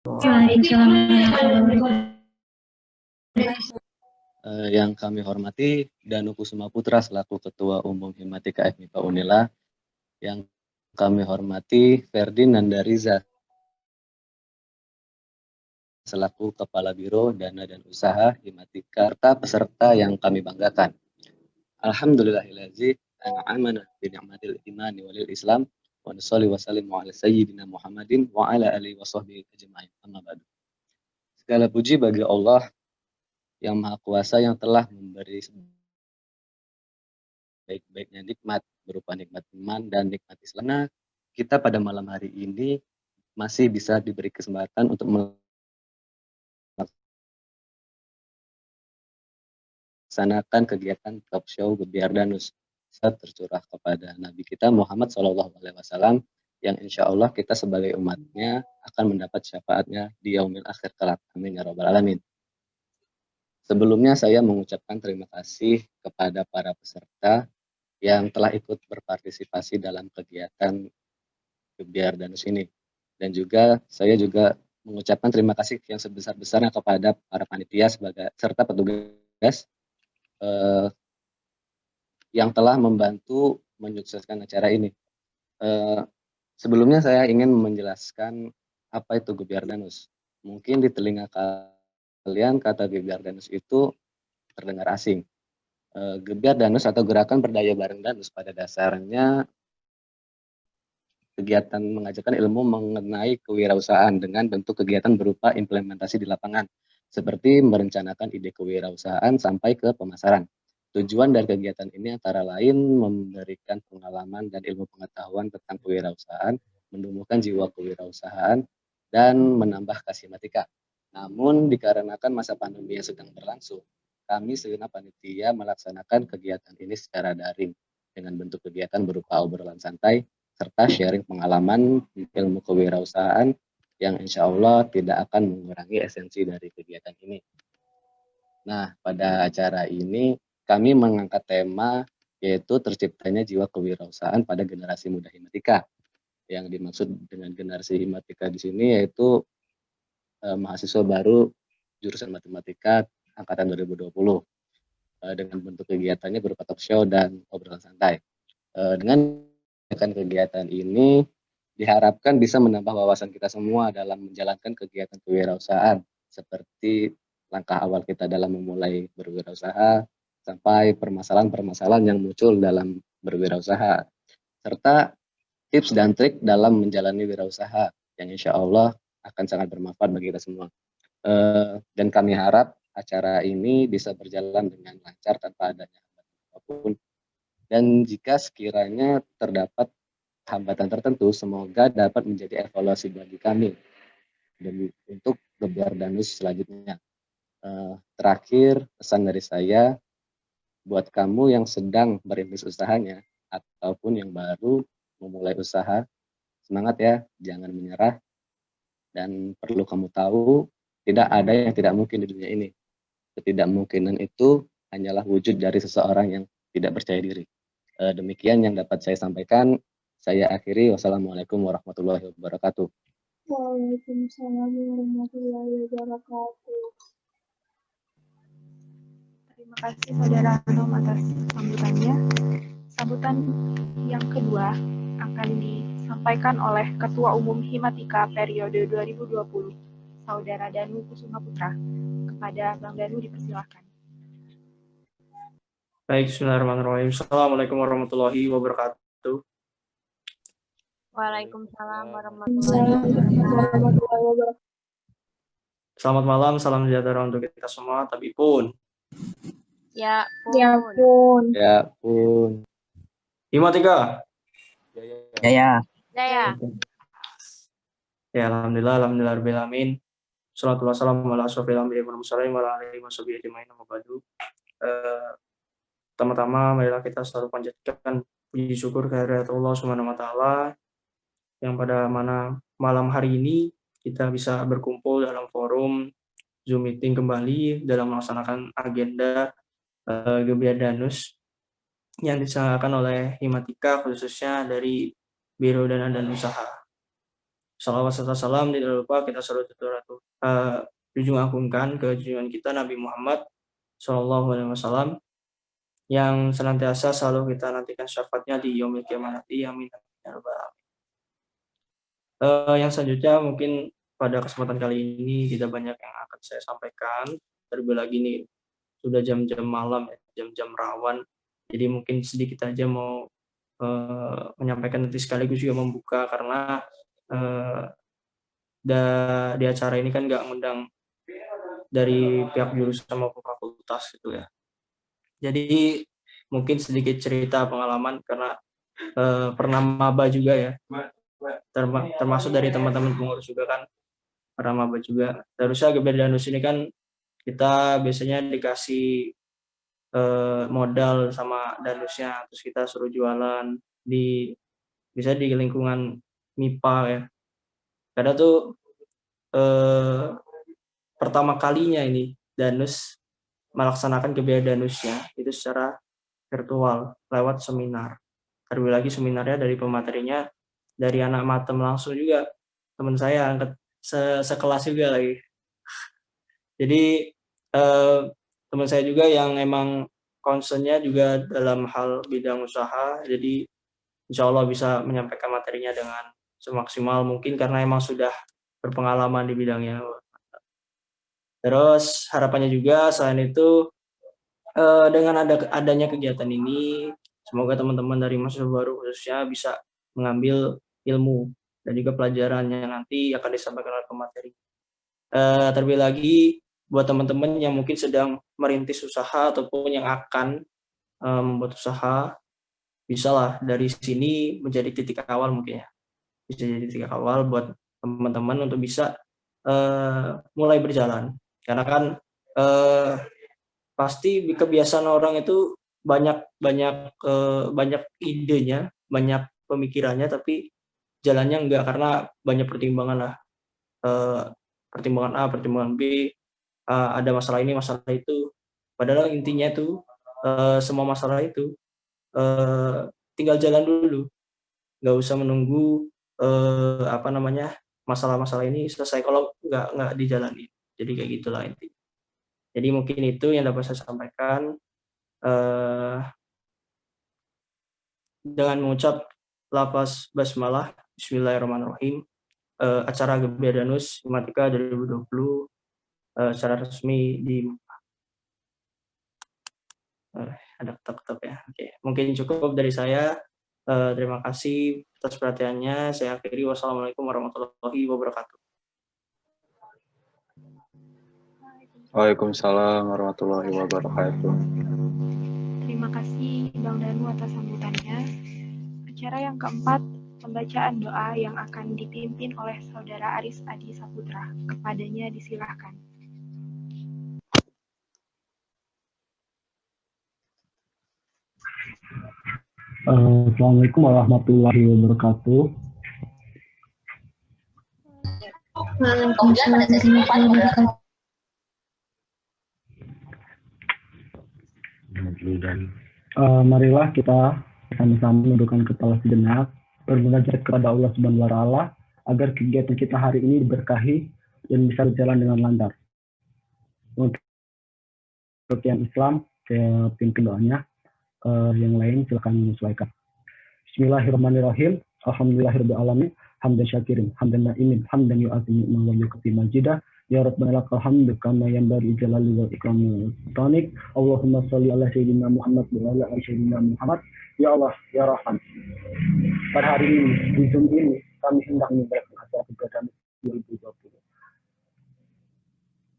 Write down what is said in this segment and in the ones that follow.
Yang kami hormati Danu Kusuma Putra selaku Ketua Umum Himatika FMIPA Unila, yang kami hormati Ferdinand Riza selaku Kepala Biro Dana dan Usaha Himatika, serta peserta yang kami banggakan. Alhamdulillahillazi an'amana bi ni'matil imani walil Islam wa nusalli wa sallimu ala sayyidina Muhammadin wa ala alihi wa sahbihi ajma'in. Amma ba'du. Segala puji bagi Allah yang Maha Kuasa yang telah memberi baik-baiknya nikmat berupa nikmat iman dan nikmat Islam. Nah, kita pada malam hari ini masih bisa diberi kesempatan untuk melaksanakan kegiatan talk show Gebiar Danus tercurah kepada Nabi kita Muhammad SAW, yang insya Allah kita sebagai umatnya akan mendapat syafaatnya di yaumil akhir kelak. Amin ya rabbal alamin. Sebelumnya saya mengucapkan terima kasih kepada para peserta yang telah ikut berpartisipasi dalam kegiatan Gebiar Danus ini. Dan juga saya juga mengucapkan terima kasih yang sebesar-besarnya kepada para panitia sebagai serta petugas yang telah membantu menyukseskan acara ini. Sebelumnya saya ingin menjelaskan apa itu Gebiar Danus. Mungkin di telinga kalian kata Gebiar Danus itu terdengar asing. Gebiar Danus atau Gerakan Berdaya Bareng Danus pada dasarnya kegiatan mengajarkan ilmu mengenai kewirausahaan dengan bentuk kegiatan berupa implementasi di lapangan, seperti merencanakan ide kewirausahaan sampai ke pemasaran. Tujuan dari kegiatan ini antara lain memberikan pengalaman dan ilmu pengetahuan tentang kewirausahaan, menumbuhkan jiwa kewirausahaan, dan menambah kasimatika. Namun dikarenakan masa pandemi yang sedang berlangsung, kami segenap panitia melaksanakan kegiatan ini secara daring dengan bentuk kegiatan berupa obrolan santai, serta sharing pengalaman ilmu kewirausahaan yang insya Allah tidak akan mengurangi esensi dari kegiatan ini. Nah, pada acara ini kami mengangkat tema yaitu terciptanya jiwa kewirausahaan pada generasi muda Himatika. Yang dimaksud dengan generasi Himatika di sini yaitu mahasiswa baru jurusan matematika angkatan 2020 dengan bentuk kegiatannya berupa talk show dan obrolan santai. Dengan kegiatan ini diharapkan bisa menambah wawasan kita semua dalam menjalankan kegiatan kewirausahaan, seperti langkah awal kita dalam memulai berwirausaha sampai permasalahan-permasalahan yang muncul dalam berwirausaha, serta tips dan trik dalam menjalani wirausaha yang insya Allah akan sangat bermanfaat bagi kita semua. Dan kami harap acara ini bisa berjalan dengan lancar tanpa adanya apapun. Dan jika sekiranya terdapat hambatan tertentu, semoga dapat menjadi evaluasi bagi kami dan untuk Gebiar Danus selanjutnya. Terakhir, pesan dari saya buat kamu yang sedang merintis usahanya ataupun yang baru memulai usaha, semangat ya, jangan menyerah, dan perlu kamu tahu tidak ada yang tidak mungkin di dunia ini. Ketidakmungkinan itu hanyalah wujud dari seseorang yang tidak percaya diri. Demikian yang dapat saya sampaikan. Saya akhiri. Wassalamualaikum warahmatullahi wabarakatuh. Waalaikumsalam warahmatullahi wabarakatuh. Terima kasih Saudara Anom atas sambutannya. Sambutan yang kedua akan disampaikan oleh Ketua Umum Himatika periode 2020, Saudara Danu Kusuma Putra. Kepada Bang Danu dipersilakan. Baik, bismillahirrahmanirrahim. Assalamualaikum warahmatullahi wabarakatuh. Waalaikumsalam warahmatullahi wabarakatuh. Selamat malam, salam sejahtera untuk kita semua. Tapi pun. Ya pun. Ya pun. Ya pun. Himatika. Ya. Ya, alhamdulillah rabbil alamin. Shallallahu wassalamu ala asyrofil anbiya'i wal mursalin wa ala alihi washabihi ajmain. Pertama-tama marilah kita selalu panjatkan puji syukur kehadirat Allah Subhanahu wa taala yang pada malam hari ini kita bisa berkumpul dalam forum Zoom meeting kembali dalam melaksanakan agenda Gebiar Danus yang diselenggarakan oleh Himatika, khususnya dari Biro Dana dan Usaha. Salawat serta salam tidak lupa kita junjung agungkan ke junjungan kita Nabi Muhammad SAW yang senantiasa selalu kita nantikan syafaatnya di yaumil qiyamah nanti. Amin. Ya rabbal alamin. Yang selanjutnya mungkin pada kesempatan kali ini tidak banyak yang akan saya sampaikan. Terlebih lagi nih sudah jam-jam malam ya, jam-jam rawan. Jadi mungkin sedikit aja mau menyampaikan nanti sekaligus juga membuka karena di acara ini kan nggak ngundang dari pihak jurusan maupun fakultas gitu ya. Jadi mungkin sedikit cerita pengalaman karena pernah maba juga ya, termasuk dari teman-teman pengurus juga kan pernah maba juga. Terusnya GBR Danus ini kan kita biasanya dikasih modal sama danusnya, terus kita suruh jualan bisa di lingkungan MIPA ya. Kadang tuh pertama kalinya ini danus melaksanakan GBR Danusnya itu secara virtual lewat seminar. Terlebih lagi seminarnya dari pematerinya dari anak matem langsung juga, teman saya angkat sekelas juga lagi. Jadi teman saya juga yang emang concernnya juga dalam hal bidang usaha, jadi insya Allah bisa menyampaikan materinya dengan semaksimal mungkin karena emang sudah berpengalaman di bidangnya. Terus harapannya juga selain itu dengan adanya kegiatan ini, semoga teman-teman dari mahasiswa baru khususnya bisa mengambil ilmu dan juga pelajarannya nanti akan disampaikan oleh pemateri. Terlebih lagi buat teman-teman yang mungkin sedang merintis usaha ataupun yang akan membuat usaha, bisalah dari sini menjadi titik awal mungkin ya. Bisa jadi titik awal buat teman-teman untuk bisa mulai berjalan. Karena kan pasti kebiasaan orang itu banyak idenya, banyak pemikirannya, tapi jalannya enggak karena banyak pertimbangan lah. Pertimbangan A, pertimbangan B, ada masalah ini, masalah itu. Padahal intinya itu semua masalah itu tinggal jalan dulu, nggak usah menunggu masalah-masalah ini selesai kalau nggak dijalani. Jadi kayak gitulah intinya. Jadi mungkin itu yang dapat saya sampaikan dengan mengucap lafaz basmalah, Bismillahirrahmanirrahim. Acara GBR Danus Himatika 2020 secara resmi di ada ketok-ketok ya. Oke, mungkin cukup dari saya. Terima kasih atas perhatiannya. Saya akhiri. Wassalamualaikum warahmatullahi wabarakatuh. Waalaikumsalam warahmatullahi wabarakatuh. Terima kasih Bang Danu atas sambutannya. Acara yang keempat, pembacaan doa yang akan dipimpin oleh Saudara Aris Adi Saputra. Kepadanya disilahkan. Assalamualaikum warahmatullahi wabarakatuh. Waalaikumsalam warahmatullahi wabarakatuh. Marilah kita sama-sama menundukkan kepala sejenak, bermunajat kepada Allah Subhanahu wa Ta'ala agar kegiatan kita hari ini diberkahi dan bisa berjalan dengan lancar. Untuk yang Islam, saya pimpin doanya. Yang lain silakan menyesuaikan. Bismillahirrahmanirrahim. Alhamdulillahirabbil alamin. Hamdan syakirin, hamdan na'imin, hamdan yu'atim ni'ma wa yuqti majidah. Ya Rabbana lakal hamdu kama yanbaghi jalali wal ikram tanik. Allahumma shalli ala sayyidina Muhammad wa ala ali sayyidina Muhammad. Ya Allah, ya Rahman. Pada hari ini, di Zoom ini, kami hendak menyampaikan acara kegiatan 2020.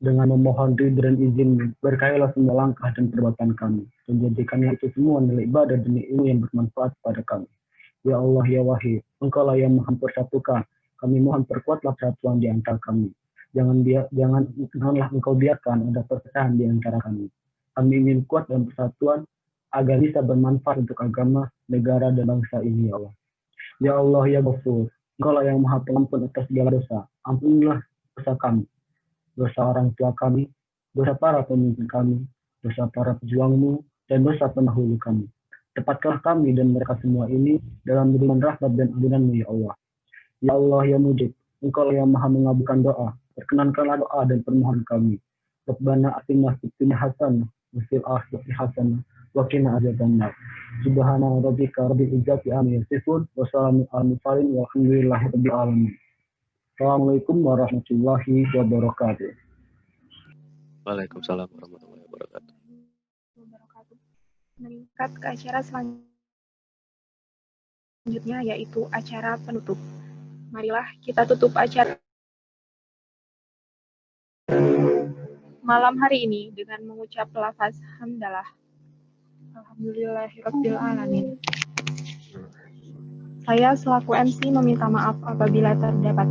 Dengan memohon ridho dan izin, berkahilah semua langkah dan perbuatan kami, dan jadikannya itu semua nilai ibadah demi ilmu yang bermanfaat pada kami. Ya Allah, ya Wahid, Engkaulah yang maha persatukan. Kami mohon perkuatlah persatuan di antara kami. Janganlah Engkau biarkan ada perpecahan di antara kami. Kami ingin kuat dalam persatuan agar bisa bermanfaat untuk agama, negara, dan bangsa ini, ya Allah. Ya Allah, ya Ghafur, Engkaulah yang maha pengampun atas segala dosa. Ampunilah dosa kami, dosa orang tua kami, dosa para pemimpin kami, dosa para pejuangmu, dan dosa pendahulu kami. Tepatkanlah kami dan mereka semua ini dalam lindungan rahmat dan ampunan-Mu, ya Allah. Ya Allah, ya Mujib, Engkau yang maha mengabulkan doa. Perkenankanlah doa dan permohonan kami. Rabbana atina fid dunya hasanah wa fil akhirati hasanah wa qina adzabannar. Subhana rabbika rabbil izzati amma yasifun wa salamun alal mursalin walhamdulillahi rabbil alamin. Assalamualaikum warahmatullahi wabarakatuh. Waalaikumsalam warahmatullahi wabarakatuh. Meningkat ke acara selanjutnya, yaitu acara penutup. Marilah kita tutup acara malam hari ini dengan mengucap lafaz hamdalah. Alhamdulillahirabbil alamin. Saya selaku MC meminta maaf apabila terdapat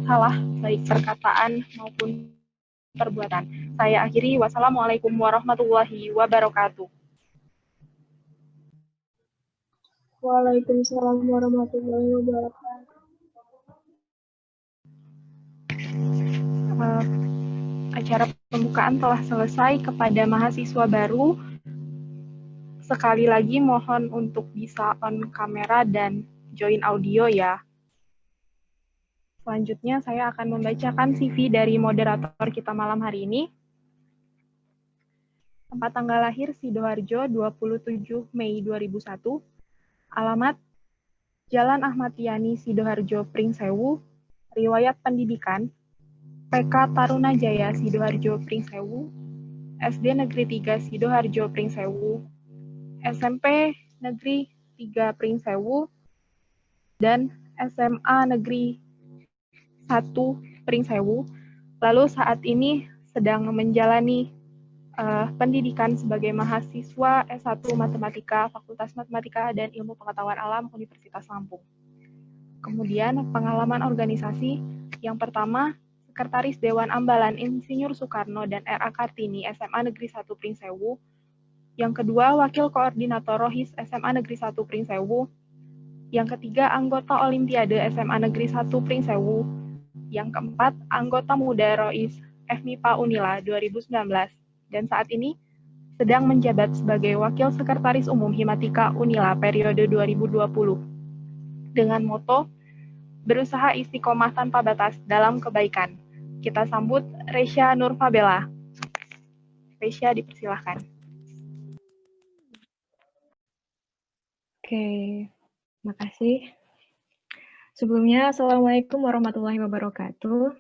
salah baik perkataan maupun perbuatan. Saya akhiri. Wassalamualaikum warahmatullahi wabarakatuh. Waalaikumsalam warahmatullahi wabarakatuh. Acara pembukaan telah selesai. Kepada mahasiswa baru, sekali lagi mohon untuk bisa on kamera dan join audio ya. Selanjutnya saya akan membacakan CV dari moderator kita malam hari ini. Tempat tanggal lahir Sidoarjo 27 Mei 2001. Alamat Jalan Ahmad Yani Sidoarjo Pringsewu. Riwayat pendidikan PK Taruna Jaya Sidoarjo Pringsewu, SD Negeri 3 Sidoarjo Pringsewu, SMP Negeri 3 Pringsewu, dan SMA Negeri 1 Pringsewu. Lalu saat ini sedang menjalani pendidikan sebagai mahasiswa S1 Matematika, Fakultas Matematika dan Ilmu Pengetahuan Alam Universitas Lampung. Kemudian pengalaman organisasi yang pertama, Sekretaris Dewan Ambalan Insinyur Soekarno dan R.A. Kartini SMA Negeri 1 Pringsewu. Yang kedua, Wakil Koordinator Rohis SMA Negeri 1 Pringsewu. Yang ketiga, anggota Olimpiade SMA Negeri 1 Pringsewu. Yang keempat, anggota muda Rohis FMIPA Unila 2019. Dan saat ini sedang menjabat sebagai Wakil Sekretaris Umum Himatika Unila periode 2020. Dengan moto, berusaha istiqomah tanpa batas dalam kebaikan. Kita sambut Resya Nurfabela. Resya, dipersilahkan. Oke, makasih. Sebelumnya, Assalamualaikum warahmatullahi wabarakatuh.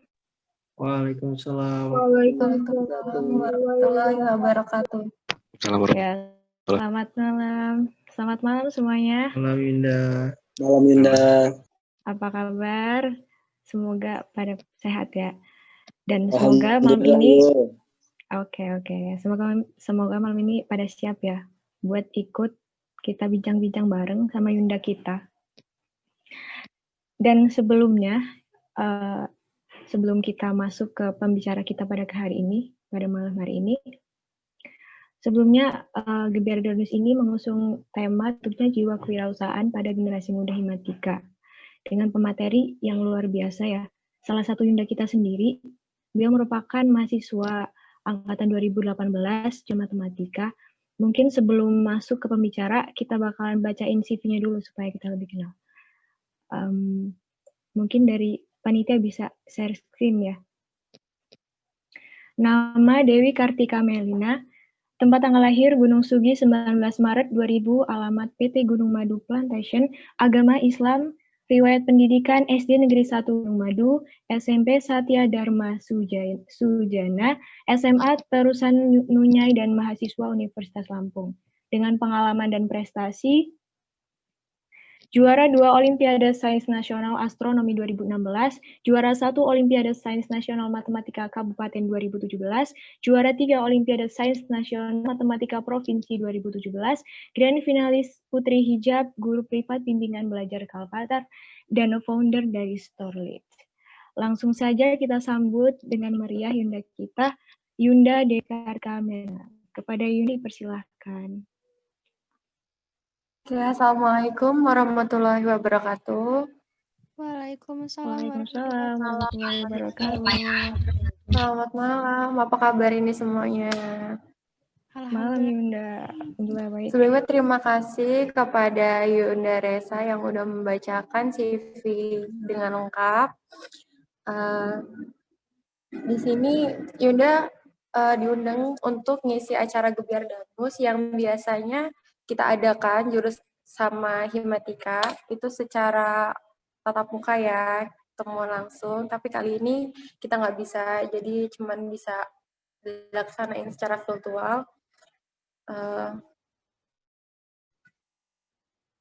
Waalaikumsalam. Waalaikumsalam warahmatullahi wabarakatuh. Assalamualaikum. Ya, selamat malam. Selamat malam semuanya. Malam Yunda. Malam Yunda. Apa kabar? Semoga pada sehat ya. Dan semoga malam ini, semoga malam ini pada siap ya buat ikut kita bincang-bincang bareng sama Yunda kita. Dan sebelumnya, sebelum kita masuk ke pembicara kita pada malam hari ini, sebelumnya Gebiar Donus ini mengusung tema tentunya jiwa kewirausahaan pada generasi muda Himatika dengan pemateri yang luar biasa ya. Salah satu Yunda kita sendiri, beliau merupakan mahasiswa angkatan 2018 Jurusan Matematika. Mungkin sebelum masuk ke pembicara, kita bakalan bacain CV-nya dulu supaya kita lebih kenal. Mungkin dari panitia bisa share screen ya. Nama Dewi Kartika Melina, tempat tanggal lahir Gunung Sugi 19 Maret 2000, alamat PT Gunung Madu Plantation, agama Islam, riwayat pendidikan SD Negeri 1 Gunung Madu, SMP Satya Dharma Sujana, SMA Terusan Nunyai dan mahasiswa Universitas Lampung. Dengan pengalaman dan prestasi, juara 2 Olimpiade Sains Nasional Astronomi 2016, juara 1 Olimpiade Sains Nasional Matematika Kabupaten 2017, juara 3 Olimpiade Sains Nasional Matematika Provinsi 2017, grand finalis Putri Hijab, guru privat bimbingan belajar Kalpatar, dan founder dari Storlit. Langsung saja kita sambut dengan meriah Yunda kita, Yunda Dekartika Melina. Kepada Yunda dipersilahkan. Oke, Assalamualaikum warahmatullahi wabarakatuh. Waalaikumsalam warahmatullahi wabarakatuh. Selamat malam, apa kabar ini semuanya? Malam Yunda. Baik. Sebelumnya terima kasih kepada Yunda Resa yang udah membacakan CV dengan lengkap. Di sini Yunda diundang untuk ngisi acara Gebiar Danus yang biasanya kita adakan jurus sama Himatika itu secara tatap muka ya, ketemu langsung. Tapi kali ini kita nggak bisa, jadi cuman bisa dilaksanain secara virtual.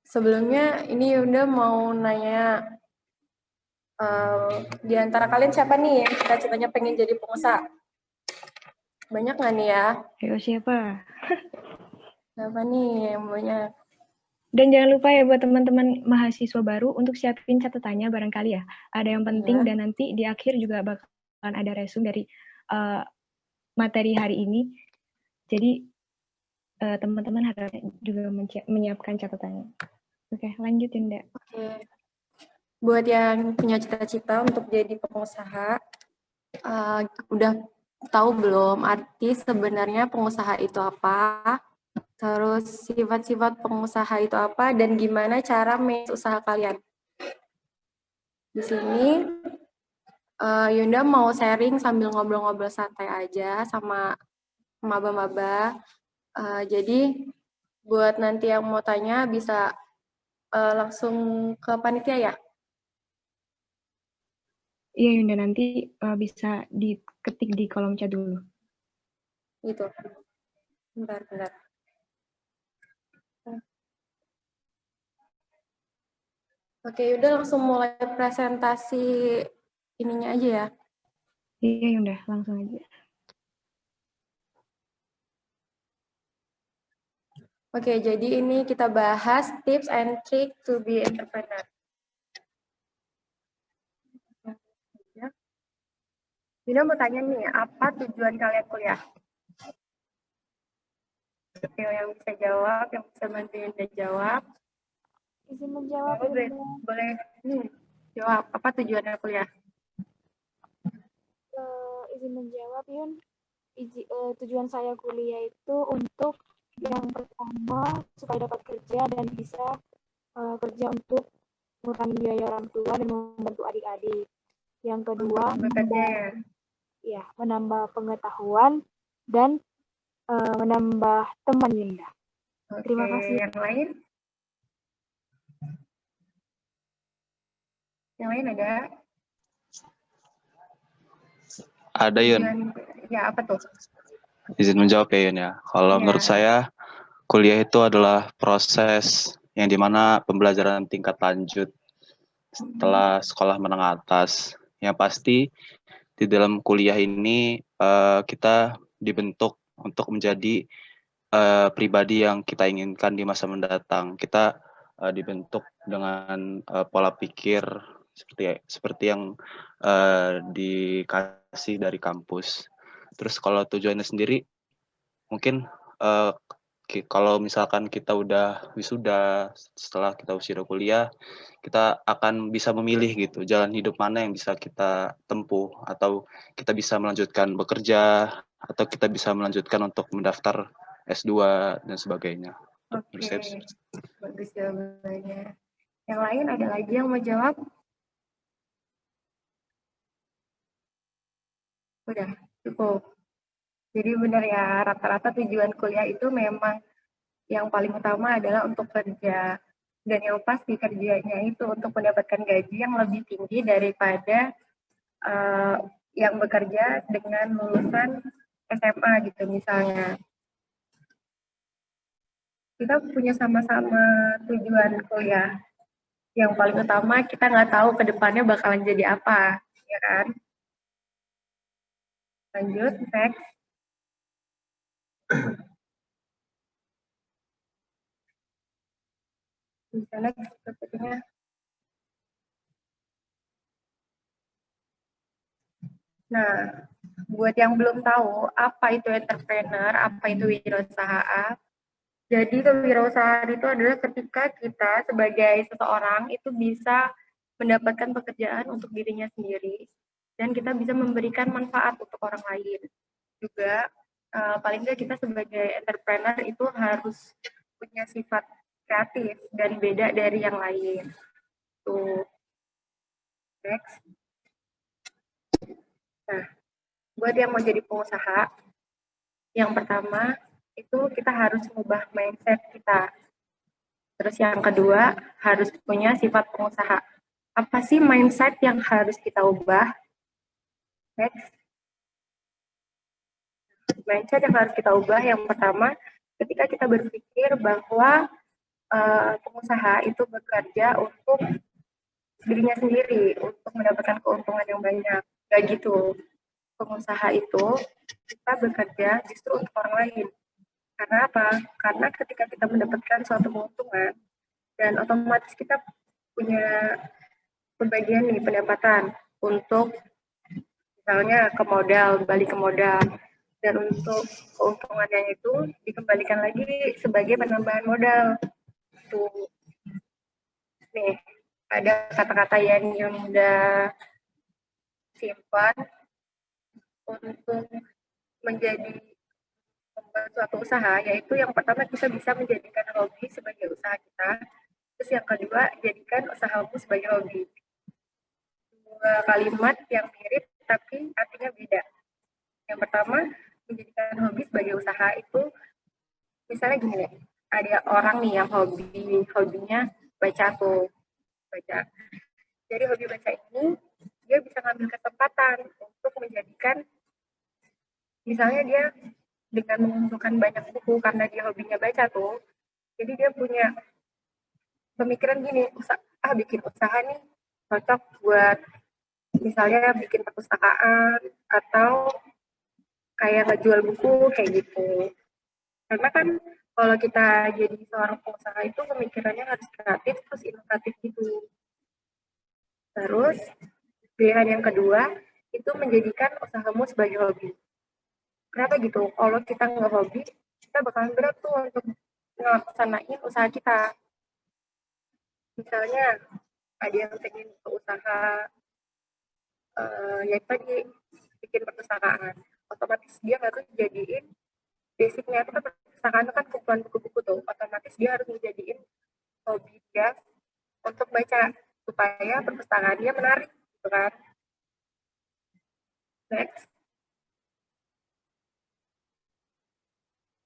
Sebelumnya ini Yunda mau nanya, di antara kalian siapa nih yang cita-citanya pengen jadi pengusaha? Banyak nggak nih ya? Ayo siapa? Siapa nih yang banyak? Dan jangan lupa ya buat teman-teman mahasiswa baru untuk siapin catatannya barangkali ya. Ada yang penting dan nanti di akhir juga bakalan ada resume dari materi hari ini. Jadi teman-teman harus juga menyiapkan catatannya. Oke, lanjut Yunda. Oke. Buat yang punya cita-cita untuk jadi pengusaha, udah tahu belum arti sebenarnya pengusaha itu apa? Terus sifat-sifat pengusaha itu apa dan gimana cara manage usaha kalian? Di sini Yunda mau sharing sambil ngobrol-ngobrol santai aja sama maba-maba. Jadi buat nanti yang mau tanya bisa langsung ke panitia ya? Iya Yunda, nanti bisa diketik di kolom chat dulu. Gitu. Bentar. Oke, udah langsung mulai presentasi ininya aja ya. Iya Yunda, langsung aja. Oke, jadi ini kita bahas tips and trick to be entrepreneur. Dina mau tanya nih, apa tujuan kalian kuliah? Oke, yang bisa jawab, yang bisa bantuin dia jawab. Izin menjawab. Boleh jawab, apa tujuannya kuliah? Izin menjawab, Yun. Tujuan saya kuliah itu untuk yang pertama supaya dapat kerja dan bisa kerja untuk mengurangi biaya orang tua dan membantu adik-adik. Yang kedua, menambah pengetahuan dan menambah teman Yunda. Terima kasih. Yang lain? Yang lain ada? Ada Yun. Ya, apa tuh? Izin menjawab ya Yun ya. Kalau menurut saya kuliah itu adalah proses yang dimana pembelajaran tingkat lanjut setelah sekolah menengah atas. Yang pasti di dalam kuliah ini kita dibentuk untuk menjadi pribadi yang kita inginkan di masa mendatang. Kita dibentuk dengan pola pikir seperti yang dikasih dari kampus. Terus kalau tujuannya sendiri, mungkin kalau misalkan kita udah wisuda, setelah kita wisuda kuliah, kita akan bisa memilih gitu jalan hidup mana yang bisa kita tempuh, atau kita bisa melanjutkan bekerja, atau kita bisa melanjutkan untuk mendaftar S2 dan sebagainya. Oke, bagus jawabannya. Yang lain ada lagi yang mau jawab? Udah, cukup. Jadi benar ya, rata-rata tujuan kuliah itu memang yang paling utama adalah untuk kerja. Dan yang pasti kerjanya itu untuk mendapatkan gaji yang lebih tinggi daripada yang bekerja dengan lulusan SMA gitu misalnya. Kita punya sama-sama tujuan kuliah. Yang paling utama kita nggak tahu ke depannya bakalan jadi apa, ya kan? Lanjut, next. Bisa next sepertinya. Nah, buat yang belum tahu apa itu entrepreneur, apa itu wirausaha. Jadi kewirausahaan itu adalah ketika kita sebagai seseorang itu bisa mendapatkan pekerjaan untuk dirinya sendiri dan kita bisa memberikan manfaat untuk orang lain. Juga paling nggak kita sebagai entrepreneur itu harus punya sifat kreatif dan beda dari yang lain. Tuh. Next. Nah, buat yang mau jadi pengusaha, yang pertama itu kita harus mengubah mindset kita. Terus yang kedua, harus punya sifat pengusaha. Apa sih mindset yang harus kita ubah? Next. Mindset yang harus kita ubah yang pertama, ketika kita berpikir bahwa pengusaha itu bekerja untuk dirinya sendiri, untuk mendapatkan keuntungan yang banyak. Gak gitu. Pengusaha itu kita bekerja justru untuk orang lain. Karena apa? Karena ketika kita mendapatkan suatu keuntungan, dan otomatis kita punya pembagian nih pendapatan untuk misalnya ke modal, balik ke modal, dan untuk keuntungannya itu dikembalikan lagi sebagai penambahan modal. Tuh, nih ada kata-kata yang udah simpan untuk menjadi membuat suatu usaha, yaitu yang pertama kita bisa menjadikan hobi sebagai usaha kita, terus yang kedua jadikan usahamu sebagai hobi. Dua kalimat yang mirip tapi artinya beda. Yang pertama, menjadikan hobi sebagai usaha itu misalnya gini nih, ada orang nih yang hobinya baca tuh, baca. Jadi hobi baca ini dia bisa ngambil kesempatan untuk menjadikan, misalnya dia dengan mengumpulkan banyak buku karena dia hobinya baca tuh, jadi dia punya pemikiran gini, bikin usaha nih cocok buat misalnya bikin perpustakaan atau kayak ngejual buku kayak gitu. Karena kan kalau kita jadi seorang pengusaha itu pemikirannya harus kreatif terus inovatif gitu. Terus pilihan yang kedua itu menjadikan usahamu sebagai hobi. Kenapa gitu? Kalau kita nggak hobi, kita bakalan berat tuh untuk melaksanain usaha kita. Misalnya ada yang pengen usaha ya tadi bikin perpustakaan, otomatis dia harus jadiin basicnya itu kan perpustakaan itu kan kumpulan buku-buku tuh, otomatis dia harus menjadiin hobi dia untuk baca supaya perpustakaan dia menarik gitu kan. Next.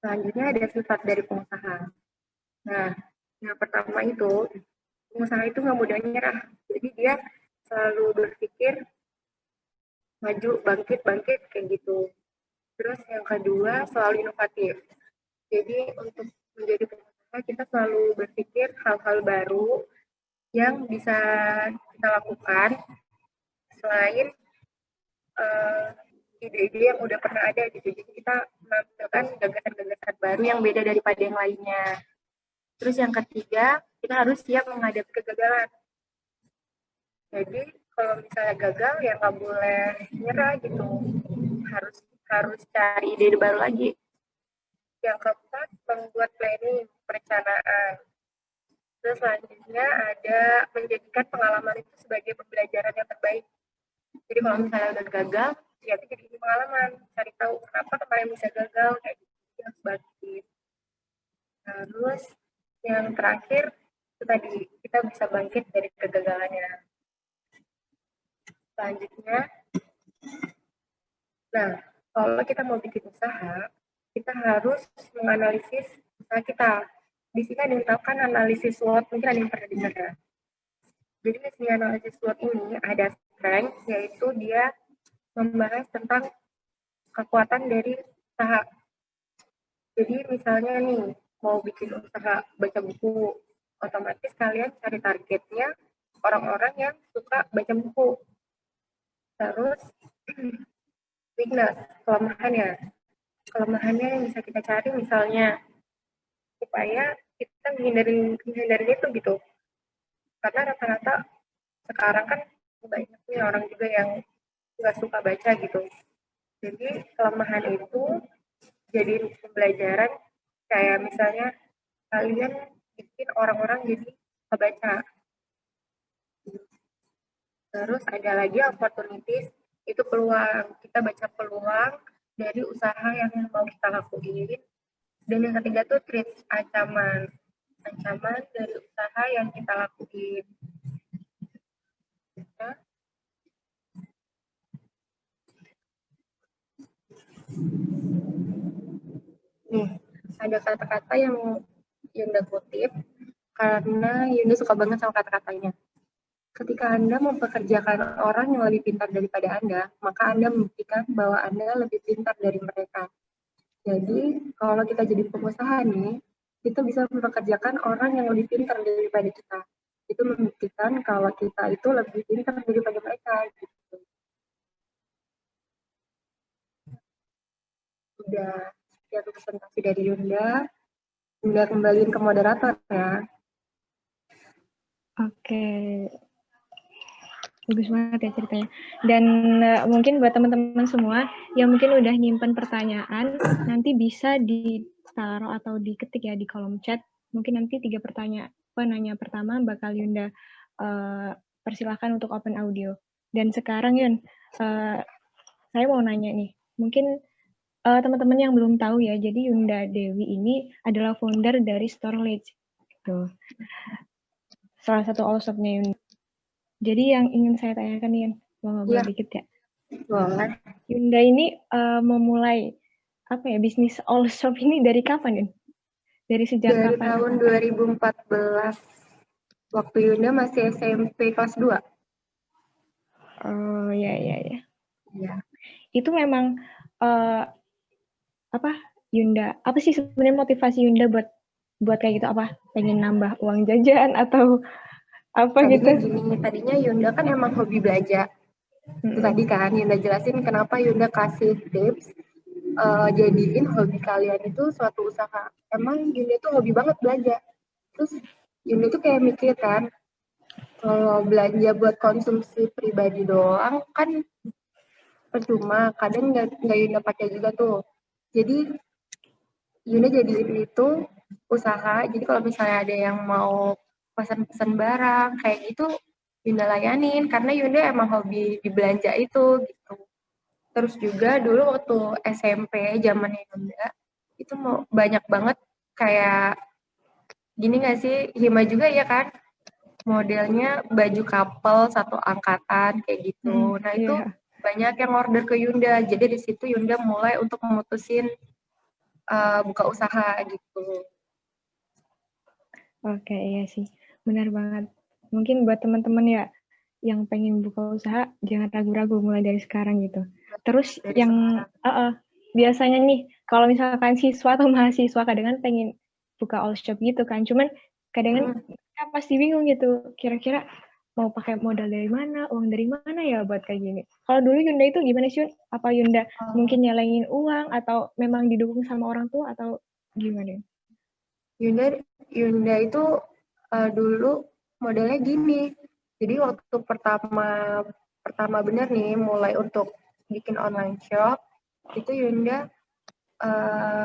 Selanjutnya ada sifat dari pengusaha. Nah, yang pertama itu pengusaha itu nggak mudah nyerah, jadi dia selalu berpikir maju, bangkit kayak gitu. Terus yang kedua selalu inovatif. Jadi untuk menjadi pengusaha kita selalu berpikir hal-hal baru yang bisa kita lakukan selain ide-ide yang udah pernah ada gitu. Jadi kita menampilkan gagasan-gagasan baru yang beda daripada yang lainnya. Terus yang ketiga, kita harus siap menghadapi kegagalan. Jadi kalau misalnya gagal ya nggak boleh nyerah gitu. Harus cari ide baru lagi. Yang keempat, membuat planning, perencanaan. Terus selanjutnya ada menjadikan pengalaman itu sebagai pembelajaran yang terbaik. Jadi kalau misalnya udah gagal, ya itu jadi pengalaman, cari tahu kenapa kemarin bisa gagal, kayak gitu, harus bangkit. Terus yang terakhir, itu tadi, kita bisa bangkit dari kegagalannya. Selanjutnya, nah, kalau kita mau bikin usaha, kita harus menganalisis usaha kita. Di sini ada yang tahu kan analisis SWOT, mungkin ada yang pernah dengar ya. Jadi di analisis SWOT ini ada strength, yaitu dia membahas tentang kekuatan dari usaha. Jadi misalnya nih, mau bikin usaha baca buku, otomatis kalian cari targetnya orang-orang yang suka baca buku. Terus, weakness, kelemahannya. Kelemahannya yang bisa kita cari misalnya, supaya kita menghindari itu gitu. Karena rata-rata sekarang kan banyak nih orang juga yang nggak suka baca gitu. Jadi kelemahan itu jadi pembelajaran, kayak misalnya kalian bikin orang-orang jadi kebaca. Terus ada lagi opportunities, itu peluang. Kita baca peluang dari usaha yang mau kita lakuin. Dan yang ketiga tuh threats, ancaman dari usaha yang kita lakuin. ada kata-kata yang Yunda kutip karena Yunda suka banget sama kata-katanya. Ketika Anda mempekerjakan orang yang lebih pintar daripada Anda, maka Anda membuktikan bahwa Anda lebih pintar dari mereka. Jadi, kalau kita jadi pengusaha nih, kita bisa mempekerjakan orang yang lebih pintar daripada kita. Itu membuktikan kalau kita itu lebih pintar daripada mereka. Gitu. Udah sekian presentasi dari Yunda. Yunda kembaliin ke moderator ya. Oke. Bagus banget ya ceritanya. Dan mungkin buat teman-teman semua yang mungkin udah nyimpen pertanyaan, nanti bisa ditaruh atau diketik ya di kolom chat. Mungkin nanti 3 penanya pertama bakal Yunda persilahkan untuk open audio. Dan sekarang Yun, saya mau nanya nih, mungkin teman-teman yang belum tahu ya, jadi Yunda Dewi ini adalah founder dari Storelage. Gitu. Salah satu all shop-nya Yunda. Jadi yang ingin saya tanyakan Yun, mau ngobrol dikit ya? Boleh. Yunda ini memulai bisnis all shop ini dari kapan Yun? Dari sejak dari kapan? Tahun 2014. Waktu Yunda masih SMP kelas 2. Oh ya. Iya. Itu memang Yunda? Apa sih sebenarnya motivasi Yunda buat kayak gitu? Apa pengen nambah uang jajan atau apa Tadinya Yunda kan emang hobi belajar. Itu tadi kan Yunda jelasin kenapa Yunda kasih tips jadiin hobi kalian itu suatu usaha. Emang Yunda tuh hobi banget belajar. Terus Yunda tuh kayak mikir kan, kalau belanja buat konsumsi pribadi doang kan percuma. Kadang nggak Yunda pakai juga tuh. Jadi Yunda jadiin itu usaha. Jadi kalau misalnya ada yang mau pesan-pesan barang kayak gitu, Yunda layanin karena Yunda emang hobi di belanja itu gitu. Terus juga dulu waktu SMP zamannya Yunda itu mau banyak banget kayak gini nggak sih, Hima juga ya kan, modelnya baju couple satu angkatan kayak gitu. Nah itu banyak yang order ke Yunda, jadi di situ Yunda mulai untuk memutusin buka usaha gitu. Oke, iya sih, benar banget. Mungkin buat teman-teman ya yang pengen buka usaha, jangan ragu-ragu mulai dari sekarang gitu. Terus Dari yang biasanya nih, kalau misalkan siswa atau mahasiswa kadang-kadang pengen buka all shop gitu kan, cuman kadang-kadang kita pasti bingung gitu, kira-kira mau pakai modal dari mana, uang dari mana ya buat kayak gini. Kalau dulu Yunda itu gimana sih, Yun? Apa Yunda mungkin nyalengin uang atau memang didukung sama orang tua atau gimana? Yunda itu dulu modelnya gini. Jadi waktu pertama bener nih mulai untuk bikin online shop, itu Yunda